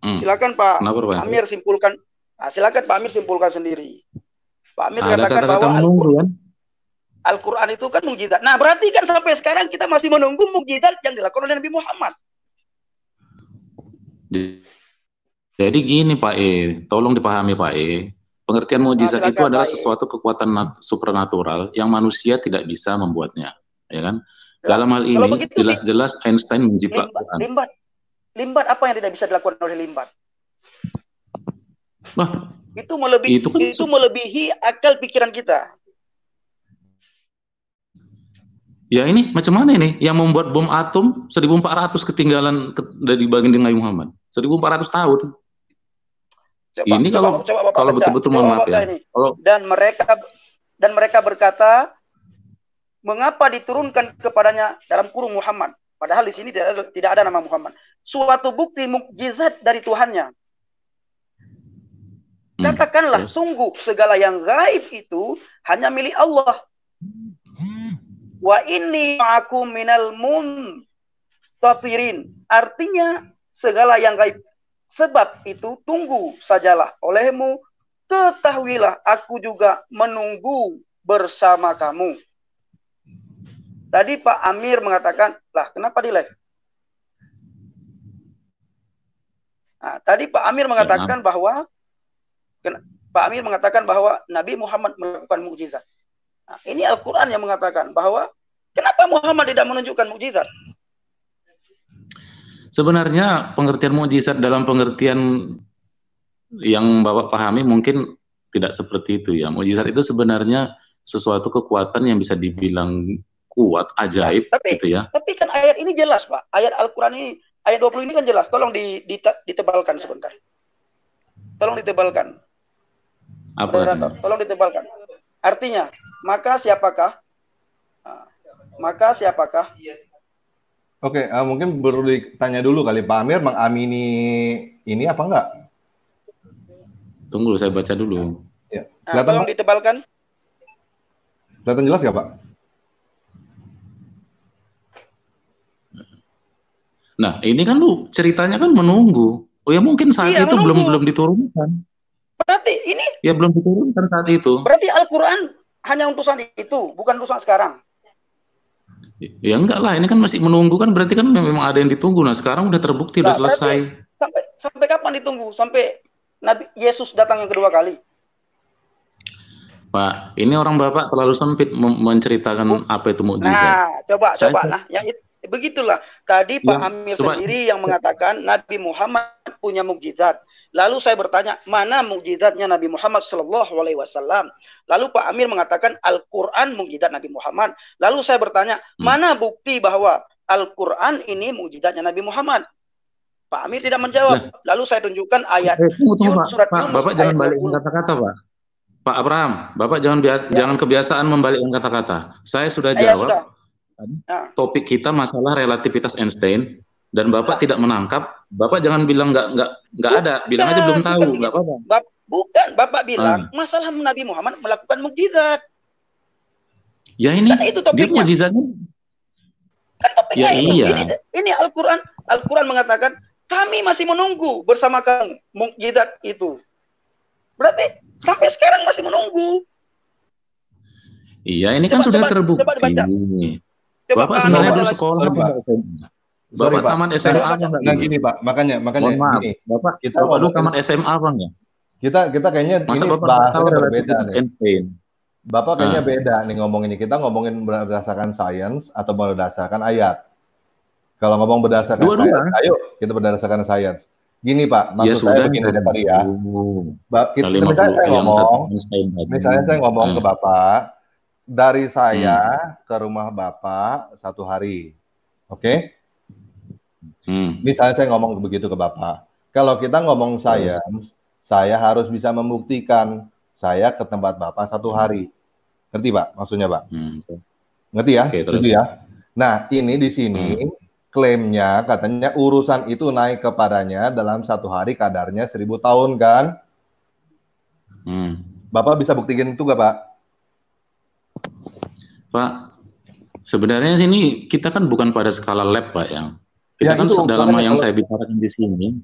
Silakan Pak Amir simpulkan. Nah, silakan Pak Amir simpulkan sendiri. Pak Amir katakan bahwa Al-Quran itu kan mukjizat. Nah, berarti kan sampai sekarang kita masih menunggu mukjizat yang dilakukan oleh Nabi Muhammad. Jadi gini Pak tolong dipahami Pak pengertian mukjizat itu adalah sesuatu kekuatan supernatural yang manusia tidak bisa membuatnya, ya kan? Dalam hal ini jelas-jelas Einstein menciptakan. Limbat apa yang tidak bisa dilakukan oleh limbat? Nah, itu melebihi akal pikiran kita. Ya ini macam mana ini? Yang membuat bom atom 1400 ketinggalan dari baginda Nabi Muhammad. 1400 tahun. Ini kalau betul-betul mohon maaf ya. Dan mereka berkata, mengapa diturunkan kepadanya dalam kurung Muhammad? Padahal di sini tidak ada nama Muhammad. Suatu bukti mukjizat dari Tuhannya. Katakanlah, sungguh segala yang gaib itu hanya milik Allah. Wa inni ma'akum minal muntafirin. Artinya segala yang gaib. Sebab itu tunggu sajalah olehmu, ketahuilah aku juga menunggu bersama kamu. Tadi Pak Amir mengatakan, lah kenapa di live? Nah, tadi Pak Amir mengatakan bahwa Nabi Muhammad melakukan mukjizat. Nah, ini Al-Quran yang mengatakan bahwa kenapa Muhammad tidak menunjukkan mukjizat? Sebenarnya pengertian mukjizat dalam pengertian yang Bapak pahami mungkin tidak seperti itu ya. Mukjizat itu sebenarnya sesuatu kekuatan yang bisa dibilang kuat, ajaib, gitu ya. Tapi kan ayat ini jelas Pak. Ayat Al-Quran ini, ayat 20 ini kan jelas. Tolong ditebalkan sebentar. Tolong ditebalkan. Apa? Tolong ditebalkan. Artinya, maka siapakah? Oke, mungkin perlu ditanya dulu kali Pak Amir mengamini ini apa enggak? Tunggu, saya baca dulu. Ya. Tolong ditebalkan. Kelihatan jelas nggak Pak? Nah, ini kan lu ceritanya kan menunggu. Oh ya mungkin saat itu belum diturunkan. Berarti ini? Ya belum diturunkan saat itu. Berarti Al-Quran hanya utusan itu, bukan utusan sekarang. Ya enggak lah, ini kan masih menunggu kan, berarti kan memang ada yang ditunggu. Nah sekarang udah terbukti, udah selesai. Sampai kapan ditunggu? Sampai Nabi Yesus datang yang kedua kali? Pak, ini orang Bapak terlalu sempit menceritakan apa itu mukjizat. Nah, coba. Nah, ya begitulah. Tadi Pak Amir sendiri yang mengatakan Nabi Muhammad punya mukjizat. Lalu saya bertanya, mana mukjizatnya Nabi Muhammad SAW? Lalu Pak Amir mengatakan Al-Quran mukjizat Nabi Muhammad. Lalu saya bertanya, mana bukti bahwa Al-Quran ini mukjizatnya Nabi Muhammad? Pak Amir tidak menjawab. Lalu saya tunjukkan ayat. Surat Pak, Bapak jangan balikkan kata-kata, Pak. Pak Abraham, Bapak jangan kebiasaan membalikkan kata-kata. Saya sudah jawab. Topik kita masalah relativitas Einstein dan Bapak tidak menangkap. Bapak jangan bilang nggak ada, bilang aja belum tahu, nggak apa-apa. Bukan, Bapak bilang masalah Nabi Muhammad melakukan mukjizat. Ya ini kan itu topiknya. Dia mukjizatnya. Kan topiknya ya, itu. Iya. Ini Al-Quran mengatakan kami masih menunggu bersama kamu mukjizat itu. Berarti sampai sekarang masih menunggu. Iya, ini kan sudah terbukti. Coba dibaca. Bapak sebenarnya dulu sekolah Bapak taman SMA Nah gini Pak, makanya gini. Bapak dulu taman SMA Bang ya? Kita kayaknya masa ini bahasanya berbeda nih. Bapak kayaknya beda nih ngomong ini. Kita ngomongin berdasarkan sains atau berdasarkan ayat. Kalau ngomong berdasarkan sains, ayo kita berdasarkan sains. Gini Pak, maksud saya begini tadi ya. Misalnya saya ngomong ke Bapak, dari saya ke rumah Bapak 1 hari. Oke? Misalnya saya ngomong begitu ke Bapak. Kalau kita ngomong sains, saya harus bisa membuktikan saya ke tempat Bapak 1 hari. Ngerti Pak? Maksudnya Pak? Ngerti ya? Setuju ya? Nah, ini di sini klaimnya katanya urusan itu naik kepadanya dalam 1 hari kadarnya 1000 tahun kan? Bapak bisa buktikan itu nggak Pak? Pak, sebenarnya sini kita kan bukan pada skala lab Pak yang kita kan dalam yang saya bicarakan di sini.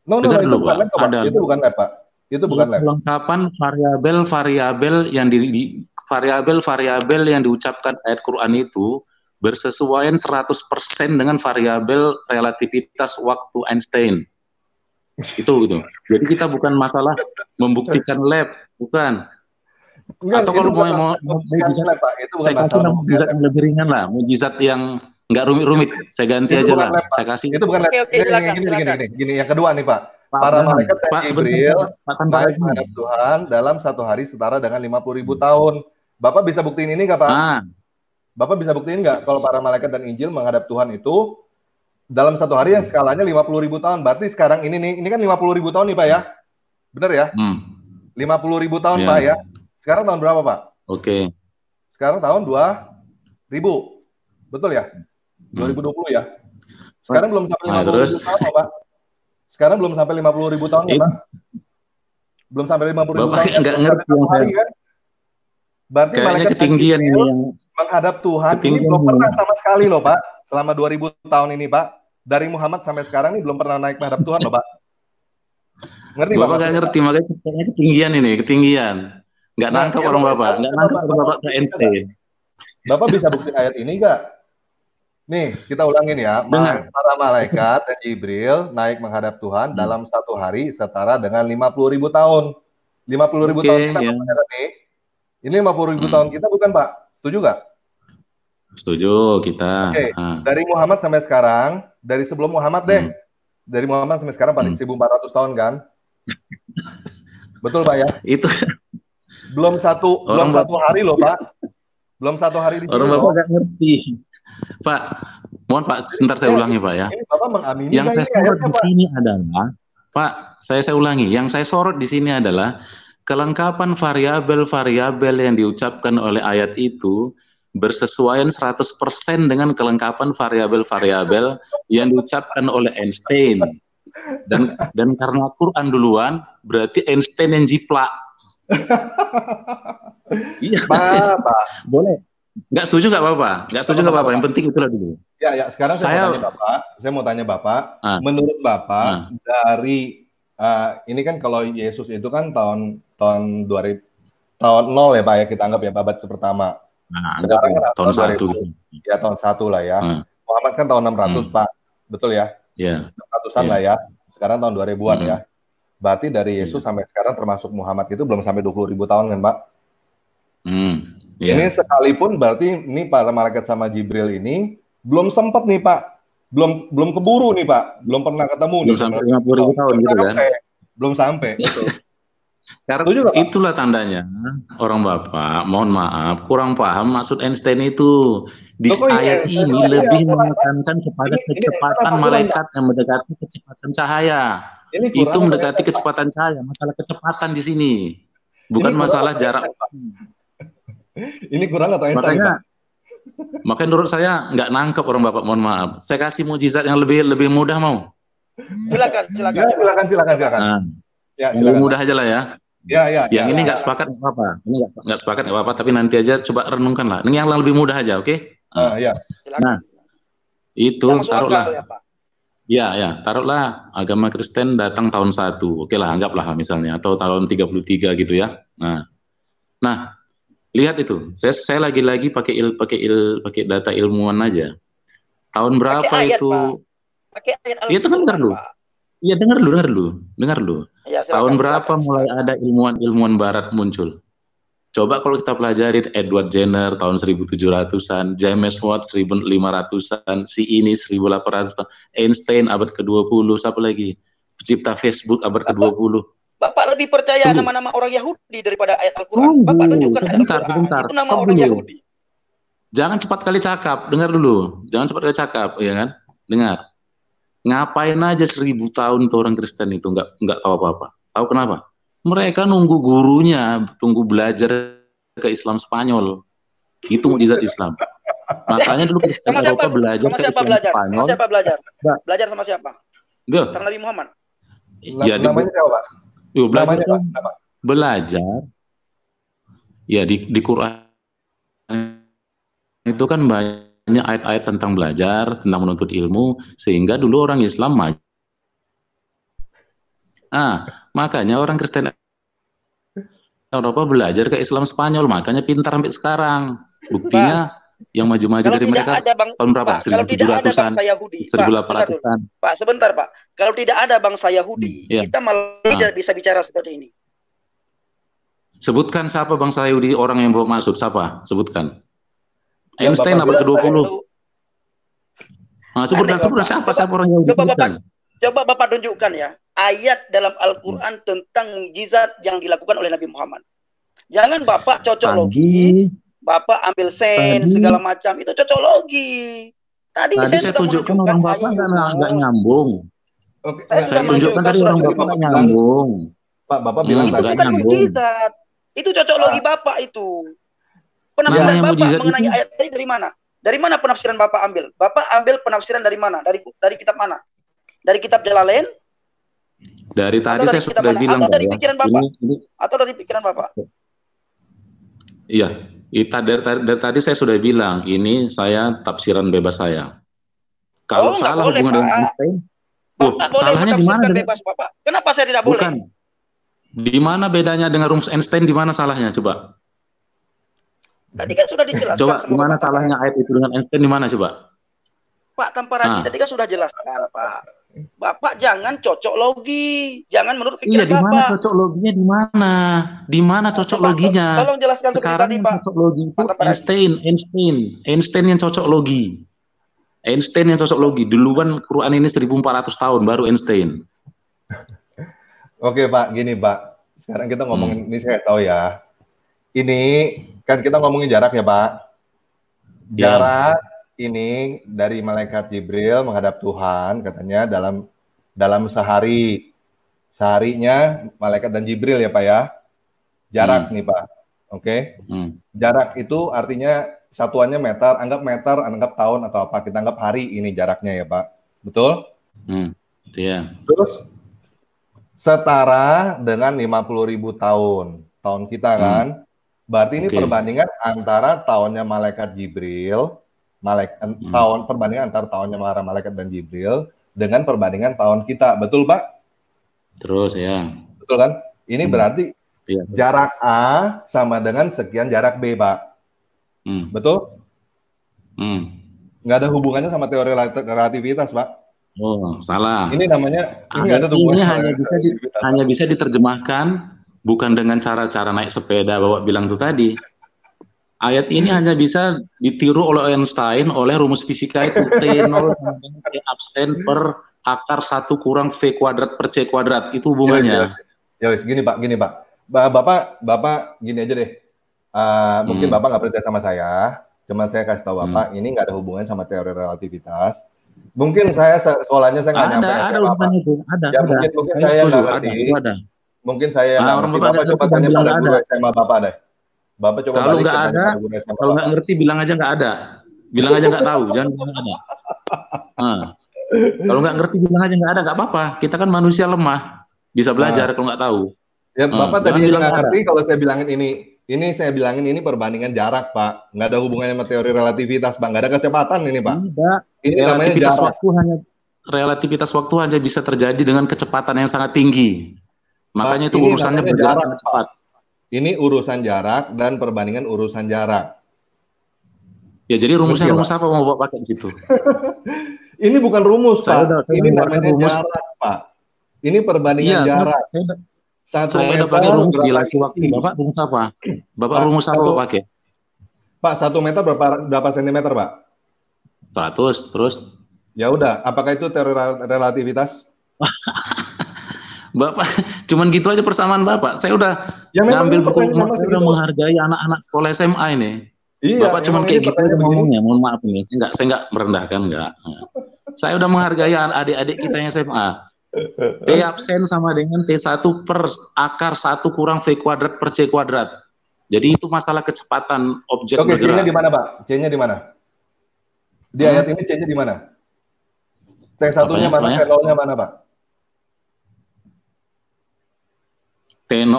Dengar dulu Pak, ada itu bukan lab Pak. Itu bukan lab. Kelengkapan variabel yang diucapkan ayat Quran itu bersesuaian 100% dengan variabel relativitas waktu Einstein. Itu gitu. Jadi kita bukan masalah membuktikan lab, bukan. Atau kalau mau mujizat, saya kasih mujizat yang lebih ringan lah, mujizat yang nggak rumit-rumit. Saya ganti aja lah. Saya kasih. Itu bukan lab. Gini, yang kedua nih Pak. Para malaikat dan Jibril naik menghadap Tuhan dalam 1 hari setara dengan 50.000 tahun. Bapak bisa buktiin ini nggak Pak? Bapak bisa buktiin nggak kalau para malaikat dan Injil menghadap Tuhan itu dalam 1 hari yang skalanya 50.000 tahun? Berarti sekarang ini kan 50.000 tahun nih Pak ya? Benar ya? 50.000 tahun Pak ya? Sekarang tahun berapa Pak? Oke. Sekarang tahun 2000. Betul ya? 2020 ya? Sekarang belum sampai 50.000 tahun Pak. Sekarang belum sampai 50.000 tahun ya Pak? Belum sampai 50.000 tahun. Bapak nggak ngerti yang saya. Kan? Berarti malaikat ketinggian ini yang menghadap Tuhan ini belum pernah sama sekali loh Pak. Selama 2000 tahun ini Pak. Dari Muhammad sampai sekarang ini belum pernah naik menghadap Tuhan loh Pak. Ngerti Bapak nggak ngerti, makanya ketinggian ini, ketinggian. Nggak nangkep orang Bapak, nggak nangkep orang Bapak ke Einstein. Bapak bisa bukti ayat ini nggak? Nih, kita ulangin ya. Para malaikat dan Jibril naik menghadap Tuhan dalam 1 hari setara dengan 50.000 tahun. 50.000 tahun kita nih. Ini 50.000 tahun kita bukan Pak? Setuju nggak? Setuju kita. Dari Muhammad sampai sekarang, dari sebelum Muhammad deh. Dari Muhammad sampai sekarang paling 1.400 tahun kan? Betul Pak ya? Itu belum satu hari loh Pak. Belum 1 hari di sini. Orang Bapak nggak ngerti. Pak, mohon Pak, sebentar saya ulangi Pak ya. Ini Bapak mengamini yang saya sorot di sini adalah, Pak, saya ulangi. Yang saya sorot di sini adalah kelengkapan variabel-variabel yang diucapkan oleh ayat itu bersesuaian 100% dengan kelengkapan variabel-variabel yang diucapkan oleh Einstein. Dan karena Quran duluan, berarti Einstein yang jiplak. Iya, Pak. Boleh. Nggak setuju nggak Bapak? Nggak setuju nggak Bapak? Yang penting itulah dulu. Ya. Sekarang saya mau tanya Bapak. Menurut Bapak dari ini kan kalau Yesus itu kan tahun 0 ya Pak ya, kita anggap ya abad pertama. Sekarang kan tahun 1 gitu. Ya tahun 1 lah ya. Muhammad kan tahun 600 Pak. Betul ya? Iya. 600-an lah ya. Sekarang tahun 2000-an ya. Berarti dari Yesus sampai sekarang termasuk Muhammad itu belum sampai 20.000 tahun kan Pak? Ini sekalipun berarti ini para malaikat sama Jibril ini belum sempat nih Pak. Belum keburu nih Pak. Belum pernah ketemu. Belum sampai 50.000 tahun gitu kan? Belum sampai. Betul. Karena itulah tandanya orang Bapak, mohon maaf, kurang paham maksud Einstein itu. Di ayat ini lebih menekankan kepada kecepatan malaikat yang mendekati kecepatan cahaya. Itu mendekati kecepatan cahaya, masalah kecepatan di sini. Bukan masalah jarak. Ini kurang atau Einstein? Makanya menurut saya nggak nangkep orang Bapak, mohon maaf. Saya kasih mujizat yang lebih mudah mau. Silakan. Ya, silakan. Ya, lebih mudah aja lah ya. Yang ini nggak sepakat nggak apa-apa. Ini nggak sepakat nggak apa-apa. Tapi nanti aja coba renungkan lah. Ini yang lebih mudah aja, oke? Nah, itu taruhlah. Ya, taruhlah agama Kristen datang tahun 1. Oke lah, anggaplah misalnya atau tahun 33 gitu ya. Nah, lihat itu. Saya lagi-lagi pakai data ilmuwan aja. Tahun berapa ayat, itu? Pakai ayat. Iya, dengar dulu. Iya, dengar dulu. Ya, tahun berapa mulai ada ilmuwan barat muncul? Coba kalau kita pelajari Edward Jenner tahun 1700-an, James Watt 1500-an, si ini 1800-an, Einstein abad ke-20, siapa lagi? Pencipta Facebook abad ke-20. Bapak lebih percaya nama-nama orang Yahudi daripada ayat Al-Quran. Bapak tunjukkan sebentar. Itu nama orang Yahudi. Jangan cepat kali cakap, dengar dulu. Jangan cepat kali cakap, ya kan? Dengar. Ngapain aja 1000 tahun tuh orang Kristen itu nggak tahu apa-apa. Tahu kenapa? Mereka nunggu gurunya, tunggu belajar ke Islam Spanyol. Itu mukjizat Islam. Makanya dulu Kristen Eropa belajar ke Islam Spanyol. Sama siapa belajar? Belajar sama siapa? Sama Nabi Muhammad. Ya, namanya siapa, Pak? Belajar. Ya di Quran itu kan banyak ayat-ayat tentang belajar, tentang menuntut ilmu, sehingga dulu orang Islam maju. Makanya orang Kristen Eropa belajar ke Islam Spanyol, makanya pintar sampai sekarang. Buktinya yang maju-maju dari mereka tahun berapa? 1700-an, 1800-an. Pak, sebentar Pak. Kalau tidak ada bangsa Yahudi, kita malah tidak bisa bicara seperti ini. Sebutkan siapa bangsa Yahudi orang yang bawa masuk, siapa? Sebutkan. Einstein abad ke-20. Sebutkan siapa orang Yahudi, sebutkan. Coba Bapak tunjukkan ya ayat dalam Al-Quran tentang mukjizat yang dilakukan oleh Nabi Muhammad. Jangan Bapak cocok logi, Bapak ambil segala macam, itu cocok logi. Tadi saya tunjukkan orang Bapak nggak nyambung. Saya tunjukkan tadi orang Bapak nggak nyambung. Pak, Bapak bilang itu bukan mukjizat. Itu cocok logi Bapak itu. Penafsiran Bapak mengenai ayat tadi dari mana? Dari mana penafsiran Bapak ambil? Bapak ambil penafsiran dari mana? Dari kitab mana? Dari kitab Jalalain? Dari tadi saya sudah bilang. Atau dari pikiran Bapak? Atau dari pikiran Bapak? Iya, dari tadi saya sudah bilang, ini saya tafsiran bebas saya. Kalau salah hubungan dengan Einstein, salahnya di mana? Bebas, Bapak. Kenapa saya tidak boleh? Bukan. Di mana bedanya dengan rumus Einstein? Di mana salahnya? Coba. Tadi kan sudah dijelaskan. Coba, di mana salahnya ayat itu dengan Einstein? Di mana coba? Pak Tamparagi, tadi kan sudah jelaskan, Pak. Bapak jangan cocok logi, jangan menurut pikiran Bapak. Di mana cocok loginya? Di mana? Di mana cocok loginya? Tolong jelaskan sekarang tadi, Pak. Cocok logi itu Einstein yang cocok logi. Einstein yang cocok logi. Duluan Quran ini 1400 tahun baru Einstein. Oke, Pak, gini, Pak. Sekarang kita ngomongin ini, saya tahu ya. Ini kan kita ngomongin jarak ya, Pak. Jarak ini dari malaikat Jibril menghadap Tuhan, katanya dalam seharinya malaikat dan Jibril ya Pak ya. Jarak nih Pak. Oke. Jarak itu artinya satuannya meter, anggap tahun atau apa, kita anggap hari ini jaraknya ya Pak. Betul? Iya. Terus setara dengan 50.000 tahun kita kan. Berarti ini perbandingan antara tahunnya malaikat Jibril, perbandingan antara tahunnya malaikat dan Jibril dengan perbandingan tahun kita, betul Pak? Terus ya. Betul kan? Ini berarti jarak A sama dengan sekian jarak B, Pak. Betul? Nggak ada hubungannya sama teori relativitas, Pak. Oh, salah. Ini namanya ini hanya bisa diterjemahkan bukan dengan cara-cara naik sepeda Bapak bilang itu tadi. Ayat ini hanya bisa ditiru oleh Einstein oleh rumus fisika itu T0 sama dengan T absen per akar 1 kurang V kuadrat per C kuadrat. Itu hubungannya. Ya wis, gini Pak. Bapak gini aja deh. Mungkin Bapak nggak percaya sama saya. Cuma saya kasih tahu Bapak, ini nggak ada hubungannya sama teori relativitas. Mungkin saya sekolahnya saya nggak nyampe. Ada hubungannya itu. Ada. Mungkin saya nggak ngerti. Mungkin saya Bapak coba tanya pada guru SMA Bapak deh. Bapak coba kalau nggak ada, kalau nggak ngerti bilang aja nggak ada, bilang aja nggak tahu, jangan bilang ada. Kalau nggak ngerti bilang aja nggak ada, nggak apa-apa. Kita kan manusia lemah, bisa belajar kalau nggak tahu. Ya, Bapak tadi bilang nggak ngerti kalau saya bilangin ini saya bilangin ini perbandingan jarak, Pak. Nggak ada hubungannya sama teori relativitas, Pak. Nggak ada kecepatan ini, Pak. Tidak. Ini namanya jarak. Relativitas waktu hanya bisa terjadi dengan kecepatan yang sangat tinggi. Makanya itu urusannya berjarak sangat cepat. Ini urusan jarak dan perbandingan urusan jarak. Ya, jadi rumusnya rumus apa mau Bapak pakai di situ? Ini bukan rumus, Pak. Ini namanya jarak, Pak. Ini perbandingan jarak. Saya udah pakai rumus dilasi waktu. Bapak rumus apa? Bapak rumus apa Bapak pakai? Pak, 1 meter berapa sentimeter, Pak? 100, terus? Ya udah, apakah itu teori relativitas? Bapak, cuman gitu aja persamaan Bapak. Saya udah ngambil buku, saya udah menghargai anak-anak sekolah SMA ini. Iya, Bapak cuman kayak gitu aja ngomongnya. Mohon maaf nih, saya nggak merendahkan, enggak. Saya udah menghargai adik-adik kita yang SMA. T absen sama dengan T1 per akar 1 kurang V kuadrat per C kuadrat. Jadi itu masalah kecepatan objek bergerak. C-nya di mana, Pak? C-nya di mana? Di ayat ini C-nya di mana? T1-nya mana? T0-nya mana, Pak? T0,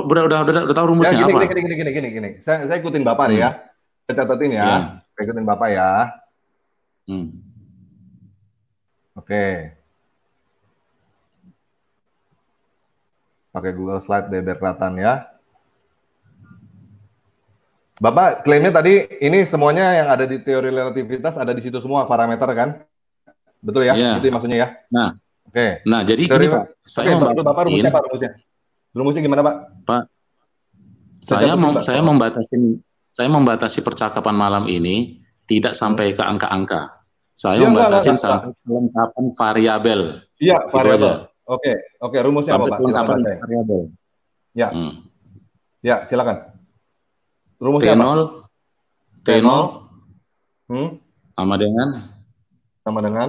udah tahu rumusnya ya, apa? Gini. Saya ikutin Bapak nih ya. Saya catatin ya. Saya ikutin Bapak ya. Oke. Pakai Google Slide biar kelihatan ya. Bapak klaimnya tadi ini semuanya yang ada di teori relativitas ada di situ semua parameter kan? Betul ya? Itu maksudnya ya. Nah, oke. Nah, jadi gini Pak, saya Bapak rumusnya apa rumusnya? Rumusnya gimana Pak? Pak, saya membatasi percakapan malam ini tidak sampai ke angka-angka. Saya membatasi sampai kelengkapan variabel. Iya, variabel. Oke, rumusnya apa Pak? Kelengkapan variabel. Ya. Ya, silakan. Rumusnya T0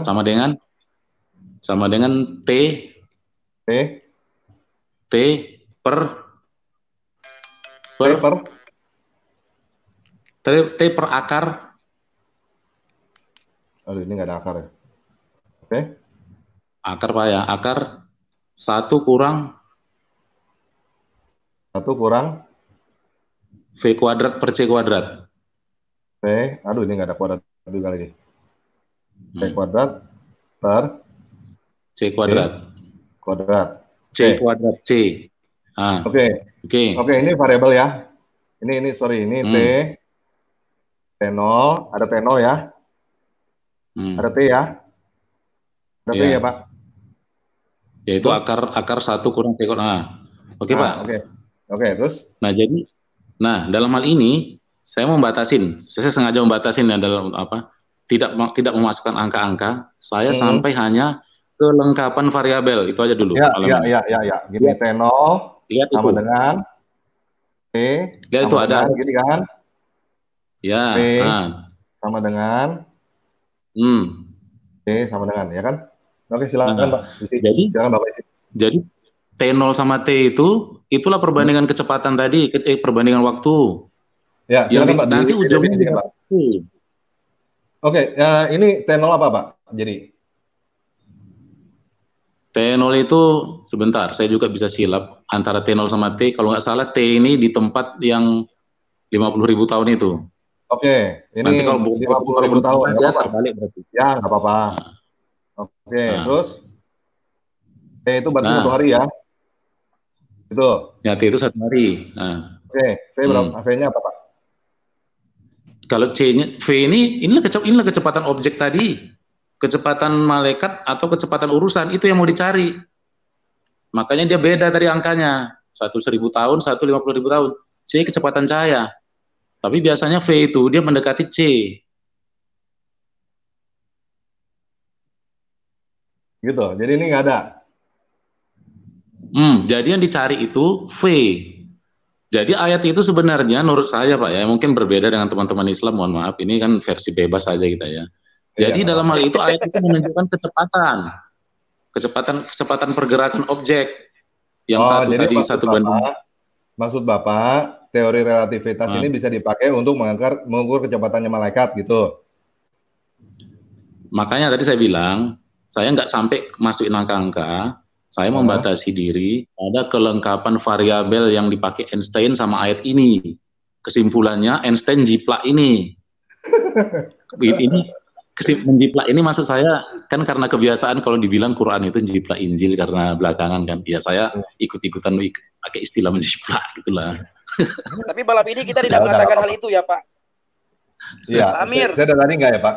sama dengan T per akar. Aduh, ini nggak ada akar ya. Oke. Akar Pak ya, akar 1 kurang V kuadrat per C kuadrat. Aduh ini nggak ada kuadrat juga lagi. V kuadrat per C kuadrat. C kuadrat C. Oke, ini variabel ya. Ini T0, ada T0 ya. Ada T ya. Ada T ya Pak. Yaitu akar 1 kurang C kuadrat. Oke Pak. Oke, terus? Nah, dalam hal ini saya sengaja membatasin ya dalam tidak memasukkan angka-angka. Saya sampai hanya kelengkapan variabel itu aja dulu. Ya. Gini T0 sama dengan T. Lihat itu ada gini kan? Ya. T sama dengan T sama dengan ya kan? Oke, silakan Pak. Silakan Bapak. Jadi T0 sama T itulah perbandingan kecepatan tadi, perbandingan waktu. Ya, silakan Pak. Nanti ujungnya Pak. Oke, ini T0 apa Pak? Jadi T0 itu sebentar, saya juga bisa silap antara T0 sama T. Kalau nggak salah T ini di tempat yang 50.000 tahun itu. Oke, ini nanti kalau 50.000 tahun ya terbalik berarti. Ya, nggak apa-apa. Oke, terus T itu berarti 1 hari ya? Itu. Ya, T itu 1 hari. Oke, V berapa? V-nya apa Pak? Kalau V inilah kecepatan objek tadi. Kecepatan malaikat atau kecepatan urusan itu yang mau dicari. Makanya dia beda dari angkanya. 1.000 tahun, 50.000 tahun. C kecepatan cahaya. Tapi biasanya V itu dia mendekati C. Gitu. Jadi ini nggak ada. Jadi yang dicari itu V. Jadi ayat itu sebenarnya menurut saya Pak ya, mungkin berbeda dengan teman-teman Islam, mohon maaf, ini kan versi bebas saja kita ya. Jadi dalam hal itu ayat itu menunjukkan kecepatan pergerakan objek yang satu jadi tadi satu banding. Maksud Bapak, teori relativitas ini bisa dipakai untuk mengukur kecepatannya malaikat gitu. Makanya tadi saya bilang, saya nggak sampai masukin angka-angka, Saya membatasi diri pada kelengkapan variabel yang dipakai Einstein sama ayat ini. Kesimpulannya Einstein jiplak ini. Ini menjiplak ini maksud saya kan karena kebiasaan kalau dibilang Quran itu jiplak Injil karena belakangan kan. Ya saya ikut-ikutan pakai istilah menjiplak gitulah. Tapi malam ini kita tidak mengatakan hal itu ya Pak. Iya. Pak Amir. Saya dari tadi enggak ya Pak?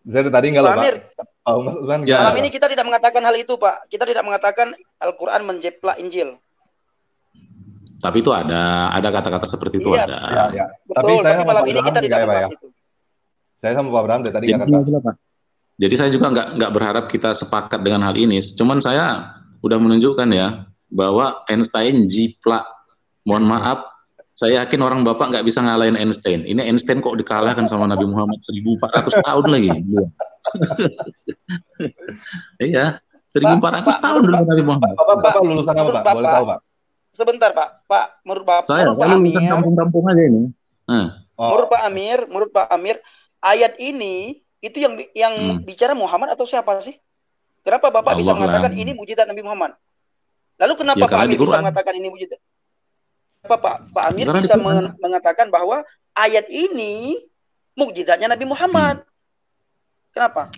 Saya dari tadi enggak loh Pak. Amir. Oh, Mas Usman, ya. Malam ini kita tidak mengatakan hal itu Pak. Kita tidak mengatakan Al-Quran menjiplak Injil. Tapi itu ada kata-kata seperti itu ada. Ya. Betul, tapi malam ini kita tidak membahas itu. Saya sama Pak Abraham dari tadi nggak Pak. Jadi saya juga nggak berharap kita sepakat dengan hal ini. Cuman saya udah menunjukkan ya bahwa Einstein jiplak. Mohon maaf, saya yakin orang Bapak nggak bisa ngalahin Einstein. Ini Einstein kok dikalahkan sama Nabi Muhammad 1400 tahun lagi. Iya, 1400 tahun dulu Nabi Muhammad. Bapak lulusan apa Pak? Boleh tahu Pak? Sebentar Pak. Menurut Bapak, saya lulusan kampung-kampung aja ini. Menurut Pak Amir, ayat ini itu yang bicara Muhammad atau siapa sih? Kenapa Bapak bisa mengatakan ini mujizat Nabi Muhammad? Lalu kenapa Pak Amir bisa mengatakan ini mujizat? Kenapa Pak Amir bisa mengatakan bahwa ayat ini mukjizatnya Nabi Muhammad? Kenapa?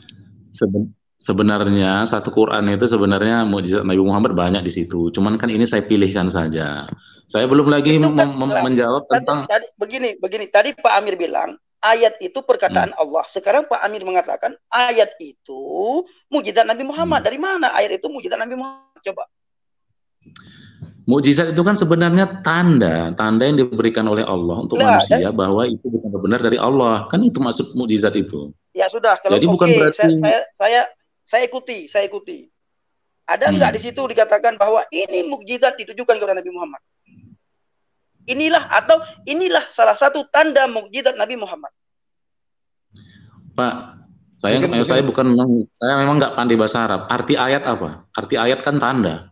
Sebenarnya satu Quran itu sebenarnya mukjizat Nabi Muhammad banyak di situ. Cuman kan ini saya pilihkan saja. Saya belum lagi menjawab tentang begini. Tadi Pak Amir bilang ayat itu perkataan Allah. Sekarang Pak Amir mengatakan ayat itu mukjizat Nabi Muhammad. Dari mana ayat itu mukjizat Nabi Muhammad? Coba. Mukjizat itu kan sebenarnya tanda yang diberikan oleh Allah untuk manusia bahwa itu benar-benar dari Allah. Kan itu maksud mukjizat itu. Ya sudah, kalau jadi bukan berarti saya ikuti. Ada enggak di situ dikatakan bahwa ini mukjizat ditujukan kepada Nabi Muhammad? Inilah salah satu tanda mukjizat Nabi Muhammad. Pak, saya memang nggak pandai bahasa Arab. Arti ayat apa? Arti ayat kan tanda.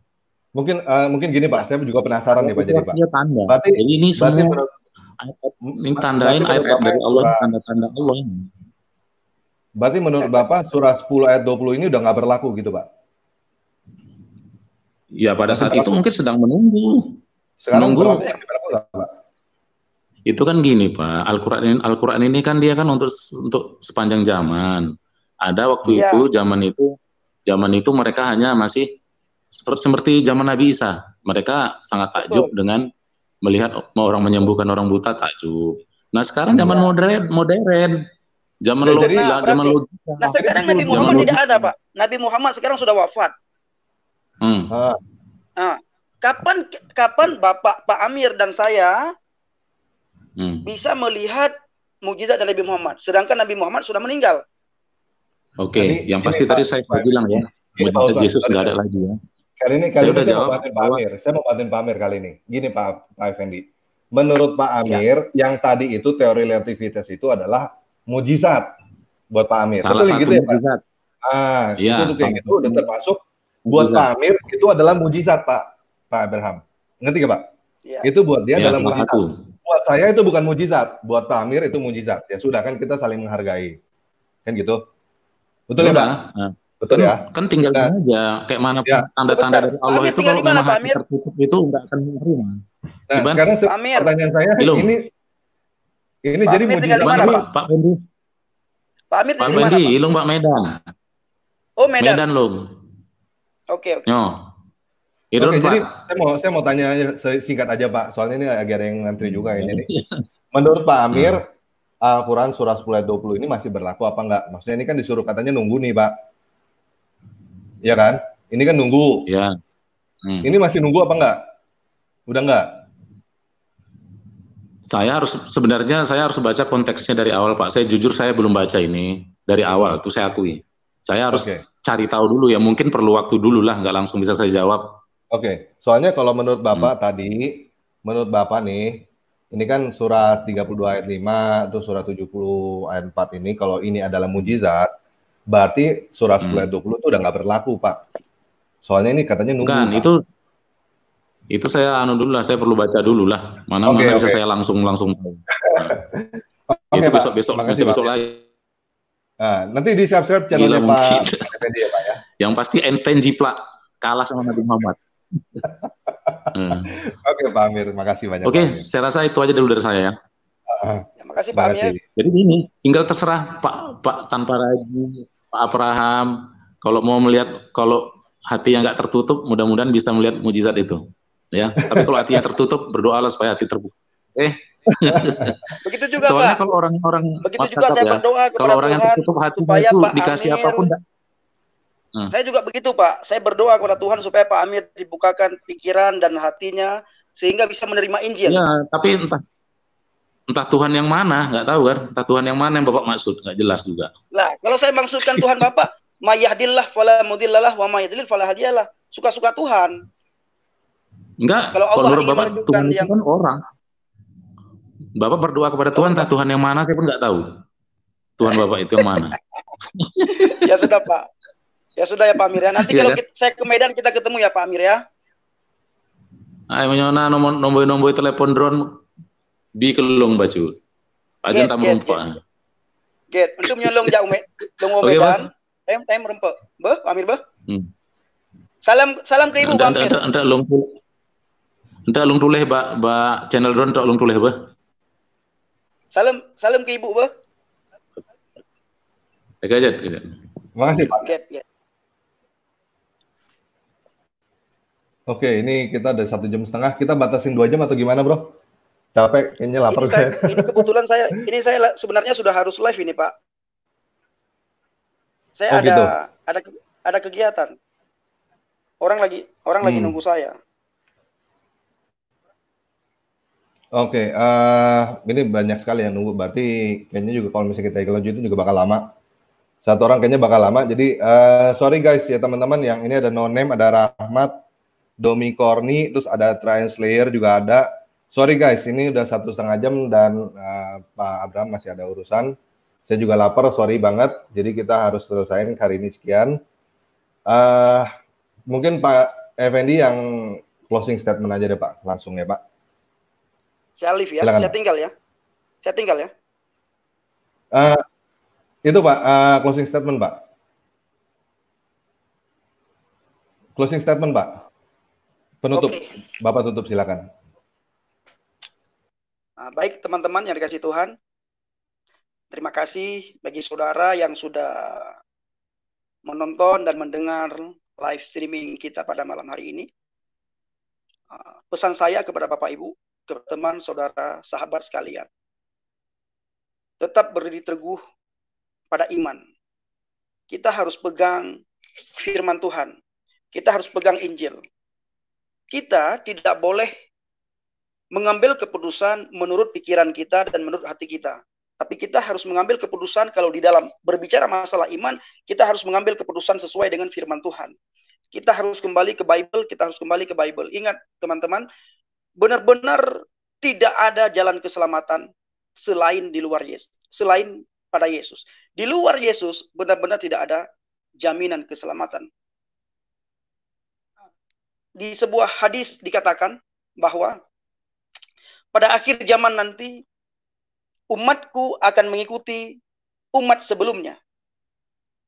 Mungkin gini Pak, saya juga penasaran nih Pak. Jadi Pak. Tanda. Jadi ini semua ini tandain ayat dari Allah, tanda-tanda Allah. Berarti menurut Bapak surah 10 ayat 20 ini udah nggak berlaku gitu Pak? Ya pada saat itu mungkin sedang menunggu. Sekarang menunggu. Itu kan gini Pak, Al-Quran ini kan dia kan untuk sepanjang zaman. Ada waktu itu zaman itu mereka hanya masih seperti zaman Nabi Isa. Mereka sangat takjub dengan melihat orang menyembuhkan orang buta, takjub. Nah sekarang zaman modern, zaman logika. Nah sekarang Nabi Muhammad tidak ada Pak. Nabi Muhammad sekarang sudah wafat. Nah, kapan Bapak Pak Amir dan saya bisa melihat mukjizat dari Nabi Muhammad, sedangkan Nabi Muhammad sudah meninggal? Oke, yang pasti tadi saya bilang ya, mukjizat Yesus nggak ada lagi ya. Kali ini saya mau bantuin Pak Amir. Saya mau bantuin Pak Amir kali ini. Gini Pak Effendi. Menurut Pak Amir, yang tadi itu teori relativitas itu adalah mujizat buat Pak Amir. Salah satu gitu ya, mujizat. Itu udah termasuk buat Pak Amir itu adalah mujizat Pak Abraham. Ngerti gak Pak? Ya. Itu buat dia adalah mujizat. Buat saya itu bukan mujizat. Buat Pak Amir itu mujizat. Ya sudah kan kita saling menghargai. Kan gitu. Betul ya Pak? Betul ya. Kan tinggal aja kayak mana tanda-tanda dari Allah itu kalau memang hati tertutup itu nggak akan menerima. Nah, sekarang pertanyaan saya ini jadi mujizat mana Pak Fendi? Pak Amir Pak Fendi, Ilung Pak Medan. Oh Medan. Medan Lung. Oke. Oke, jadi saya mau tanya singkat aja Pak. Soalnya ini agak ada yang ngantri juga ini. Menurut Pak Amir, Al-Quran surah 10 ayat 20 ini masih berlaku apa enggak? Maksudnya ini kan disuruh katanya nunggu nih Pak. Iya kan? Ini kan nunggu. Ya. Ini masih nunggu apa enggak? Udah enggak? Sebenarnya saya harus baca konteksnya dari awal Pak. Saya jujur saya belum baca ini dari awal, itu saya akui. Saya harus cari tahu dulu ya, mungkin perlu waktu dulu lah, nggak langsung bisa saya jawab. Oke, soalnya kalau menurut Bapak tadi, menurut Bapak nih, ini kan surah 32 ayat 5, atau surah 70 ayat 4 ini, kalau ini adalah mujizat, berarti surah 10 ayat 20 itu udah nggak berlaku, Pak. Soalnya ini katanya nunggu. Bukan, itu saya dulu lah, saya perlu baca dulu lah. Mana bisa saya langsung. Nah. Itu besok lagi. Nah, nanti di subscribe channelnya Pak Effendi ya Pak ya. Yang pasti Einstein jiplak. kalah sama Nabi Muhammad. Oke, Pak Amir, makasih banyak. Oke, saya rasa itu aja dulu dari saya ya. Terima kasih Pak Amir. Jadi gini, tinggal terserah Pak Tanpa Ragi, Pak Abraham, kalau mau melihat, kalau hati yang nggak tertutup, mudah-mudahan bisa melihat mujizat itu. Ya, tapi kalau hatinya tertutup, berdoalah supaya hati terbuka. Begitu juga soalnya Pak. kalau orang-orang begitu juga saya berdoa kepada kalau orang Tuhan, yang tertutup hatinya itu Pak dikasih Amir, apapun saya juga begitu Pak. Saya berdoa kepada Tuhan supaya Pak Amir dibukakan pikiran dan hatinya sehingga bisa menerima Injil. Ya, tapi entah Tuhan yang mana, nggak tahu kan? Entah Tuhan yang mana yang Bapak maksud, nggak jelas juga. Lah, kalau saya maksudkan Tuhan Bapak, mayahdillah fala mudhillalah wa mayadlil fala hadiyalah. Suka-suka Tuhan. Enggak, kalau Allah menurut Bapak Tuhan yang... itu kan orang. Bapak berdoa kepada Tuhan, entah Tuhan yang mana saya pun nggak tahu. Tuhan Bapak itu yang mana. Ya sudah Pak. Ya sudah ya Pak Amir ya. Nanti kalau saya ke Medan kita ketemu ya Pak Amir ya. Ayo menyona nombor telepon drone di kelung baju. Aja tak merumpak. Get, untuk menyolong jauh Medan. Tem merempek. Pak Amir Salam ke Ibu Pak Amir. Entah lung tuleh ba channel drone tok lung tuleh Salam ke Ibu Terima kasih Pak. Oke, ini kita ada 1,5 jam. Kita batasin 2 jam atau gimana, Bro? Capek, kayaknya lapar. Ini kebetulan saya sebenarnya sudah harus live ini, Pak. Saya ada kegiatan. Orang lagi nunggu saya. Oke, ini banyak sekali yang nunggu. Berarti kayaknya juga kalau misalnya kita lanjut itu juga bakal lama. Satu orang kayaknya bakal lama. Jadi sorry guys ya teman-teman, yang ini ada No Name, ada Rahmat, Domi Korni, terus ada Translayer juga ada. Sorry guys, ini udah 1,5 jam dan Pak Abraham masih ada urusan. Saya juga lapar, sorry banget. Jadi kita harus selesaiin hari ini sekian. Mungkin Pak Effendi yang closing statement aja deh Pak, langsung ya Pak. Saya live ya, silakan, saya tinggal ya. Itu Pak, closing statement Pak. Closing statement Pak. Penutup, Bapak tutup silakan. Nah, baik teman-teman yang dikasih Tuhan, terima kasih bagi saudara yang sudah menonton dan mendengar live streaming kita pada malam hari ini. Pesan saya kepada Bapak Ibu, kepada teman, saudara, sahabat sekalian, tetap berdiri teguh pada iman. Kita harus pegang firman Tuhan. Kita harus pegang Injil. Kita tidak boleh mengambil keputusan menurut pikiran kita dan menurut hati kita. Tapi kita harus mengambil keputusan kalau di dalam berbicara masalah iman, kita harus mengambil keputusan sesuai dengan firman Tuhan. Kita harus kembali ke Bible, Ingat teman-teman, benar-benar tidak ada jalan keselamatan selain di luar Yesus, selain pada Yesus. Di luar Yesus benar-benar tidak ada jaminan keselamatan. Di sebuah hadis dikatakan bahwa pada akhir zaman nanti umatku akan mengikuti umat sebelumnya.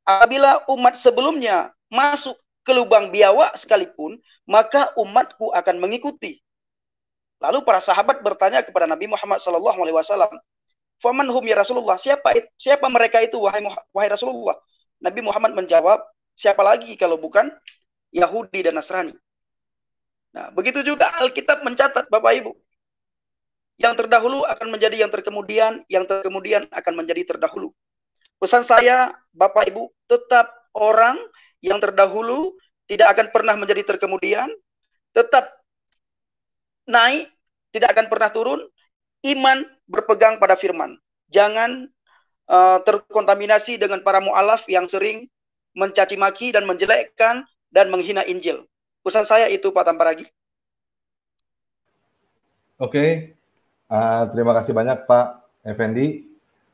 Apabila umat sebelumnya masuk ke lubang biawak sekalipun, maka umatku akan mengikuti. Lalu para sahabat bertanya kepada Nabi Muhammad SAW, "Faman hum ya Rasulullah? Siapa mereka itu wahai Rasulullah?" Nabi Muhammad menjawab, "Siapa lagi kalau bukan Yahudi dan Nasrani?" Nah, begitu juga Alkitab mencatat, Bapak Ibu. Yang terdahulu akan menjadi yang terkemudian akan menjadi terdahulu. Pesan saya, Bapak Ibu, tetap orang yang terdahulu tidak akan pernah menjadi terkemudian, tetap naik, tidak akan pernah turun. Iman berpegang pada firman. Jangan terkontaminasi dengan para mu'alaf yang sering mencaci maki dan menjelekkan dan menghina Injil. Pesan saya itu Pak Tamparagi. Oke, terima kasih banyak Pak Effendi.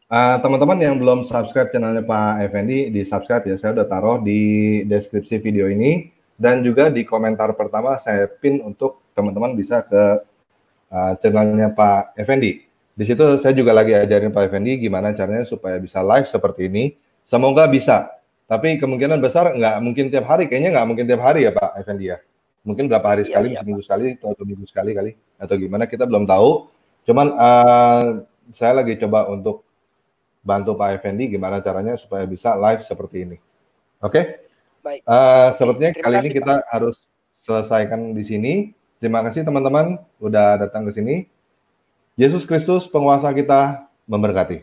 Teman-teman yang belum subscribe channelnya Pak Effendi, di subscribe ya, saya udah taruh di deskripsi video ini, dan juga di komentar pertama saya pin untuk teman-teman bisa ke channelnya Pak Effendi. Di situ saya juga lagi ajarin Pak Effendi gimana caranya supaya bisa live seperti ini. Semoga bisa. Tapi kemungkinan besar nggak mungkin tiap hari, kayaknya nggak mungkin tiap hari ya Pak Effendi ya. Mungkin berapa hari sekali, seminggu sekali, atau minggu sekali kali, atau gimana, kita belum tahu. Cuman saya lagi coba untuk bantu Pak Effendi gimana caranya supaya bisa live seperti ini. Oke? Baik. Sepertinya kali ini kita harus selesaikan di sini. Terima kasih teman-teman udah datang ke sini. Yesus Kristus penguasa kita memberkati.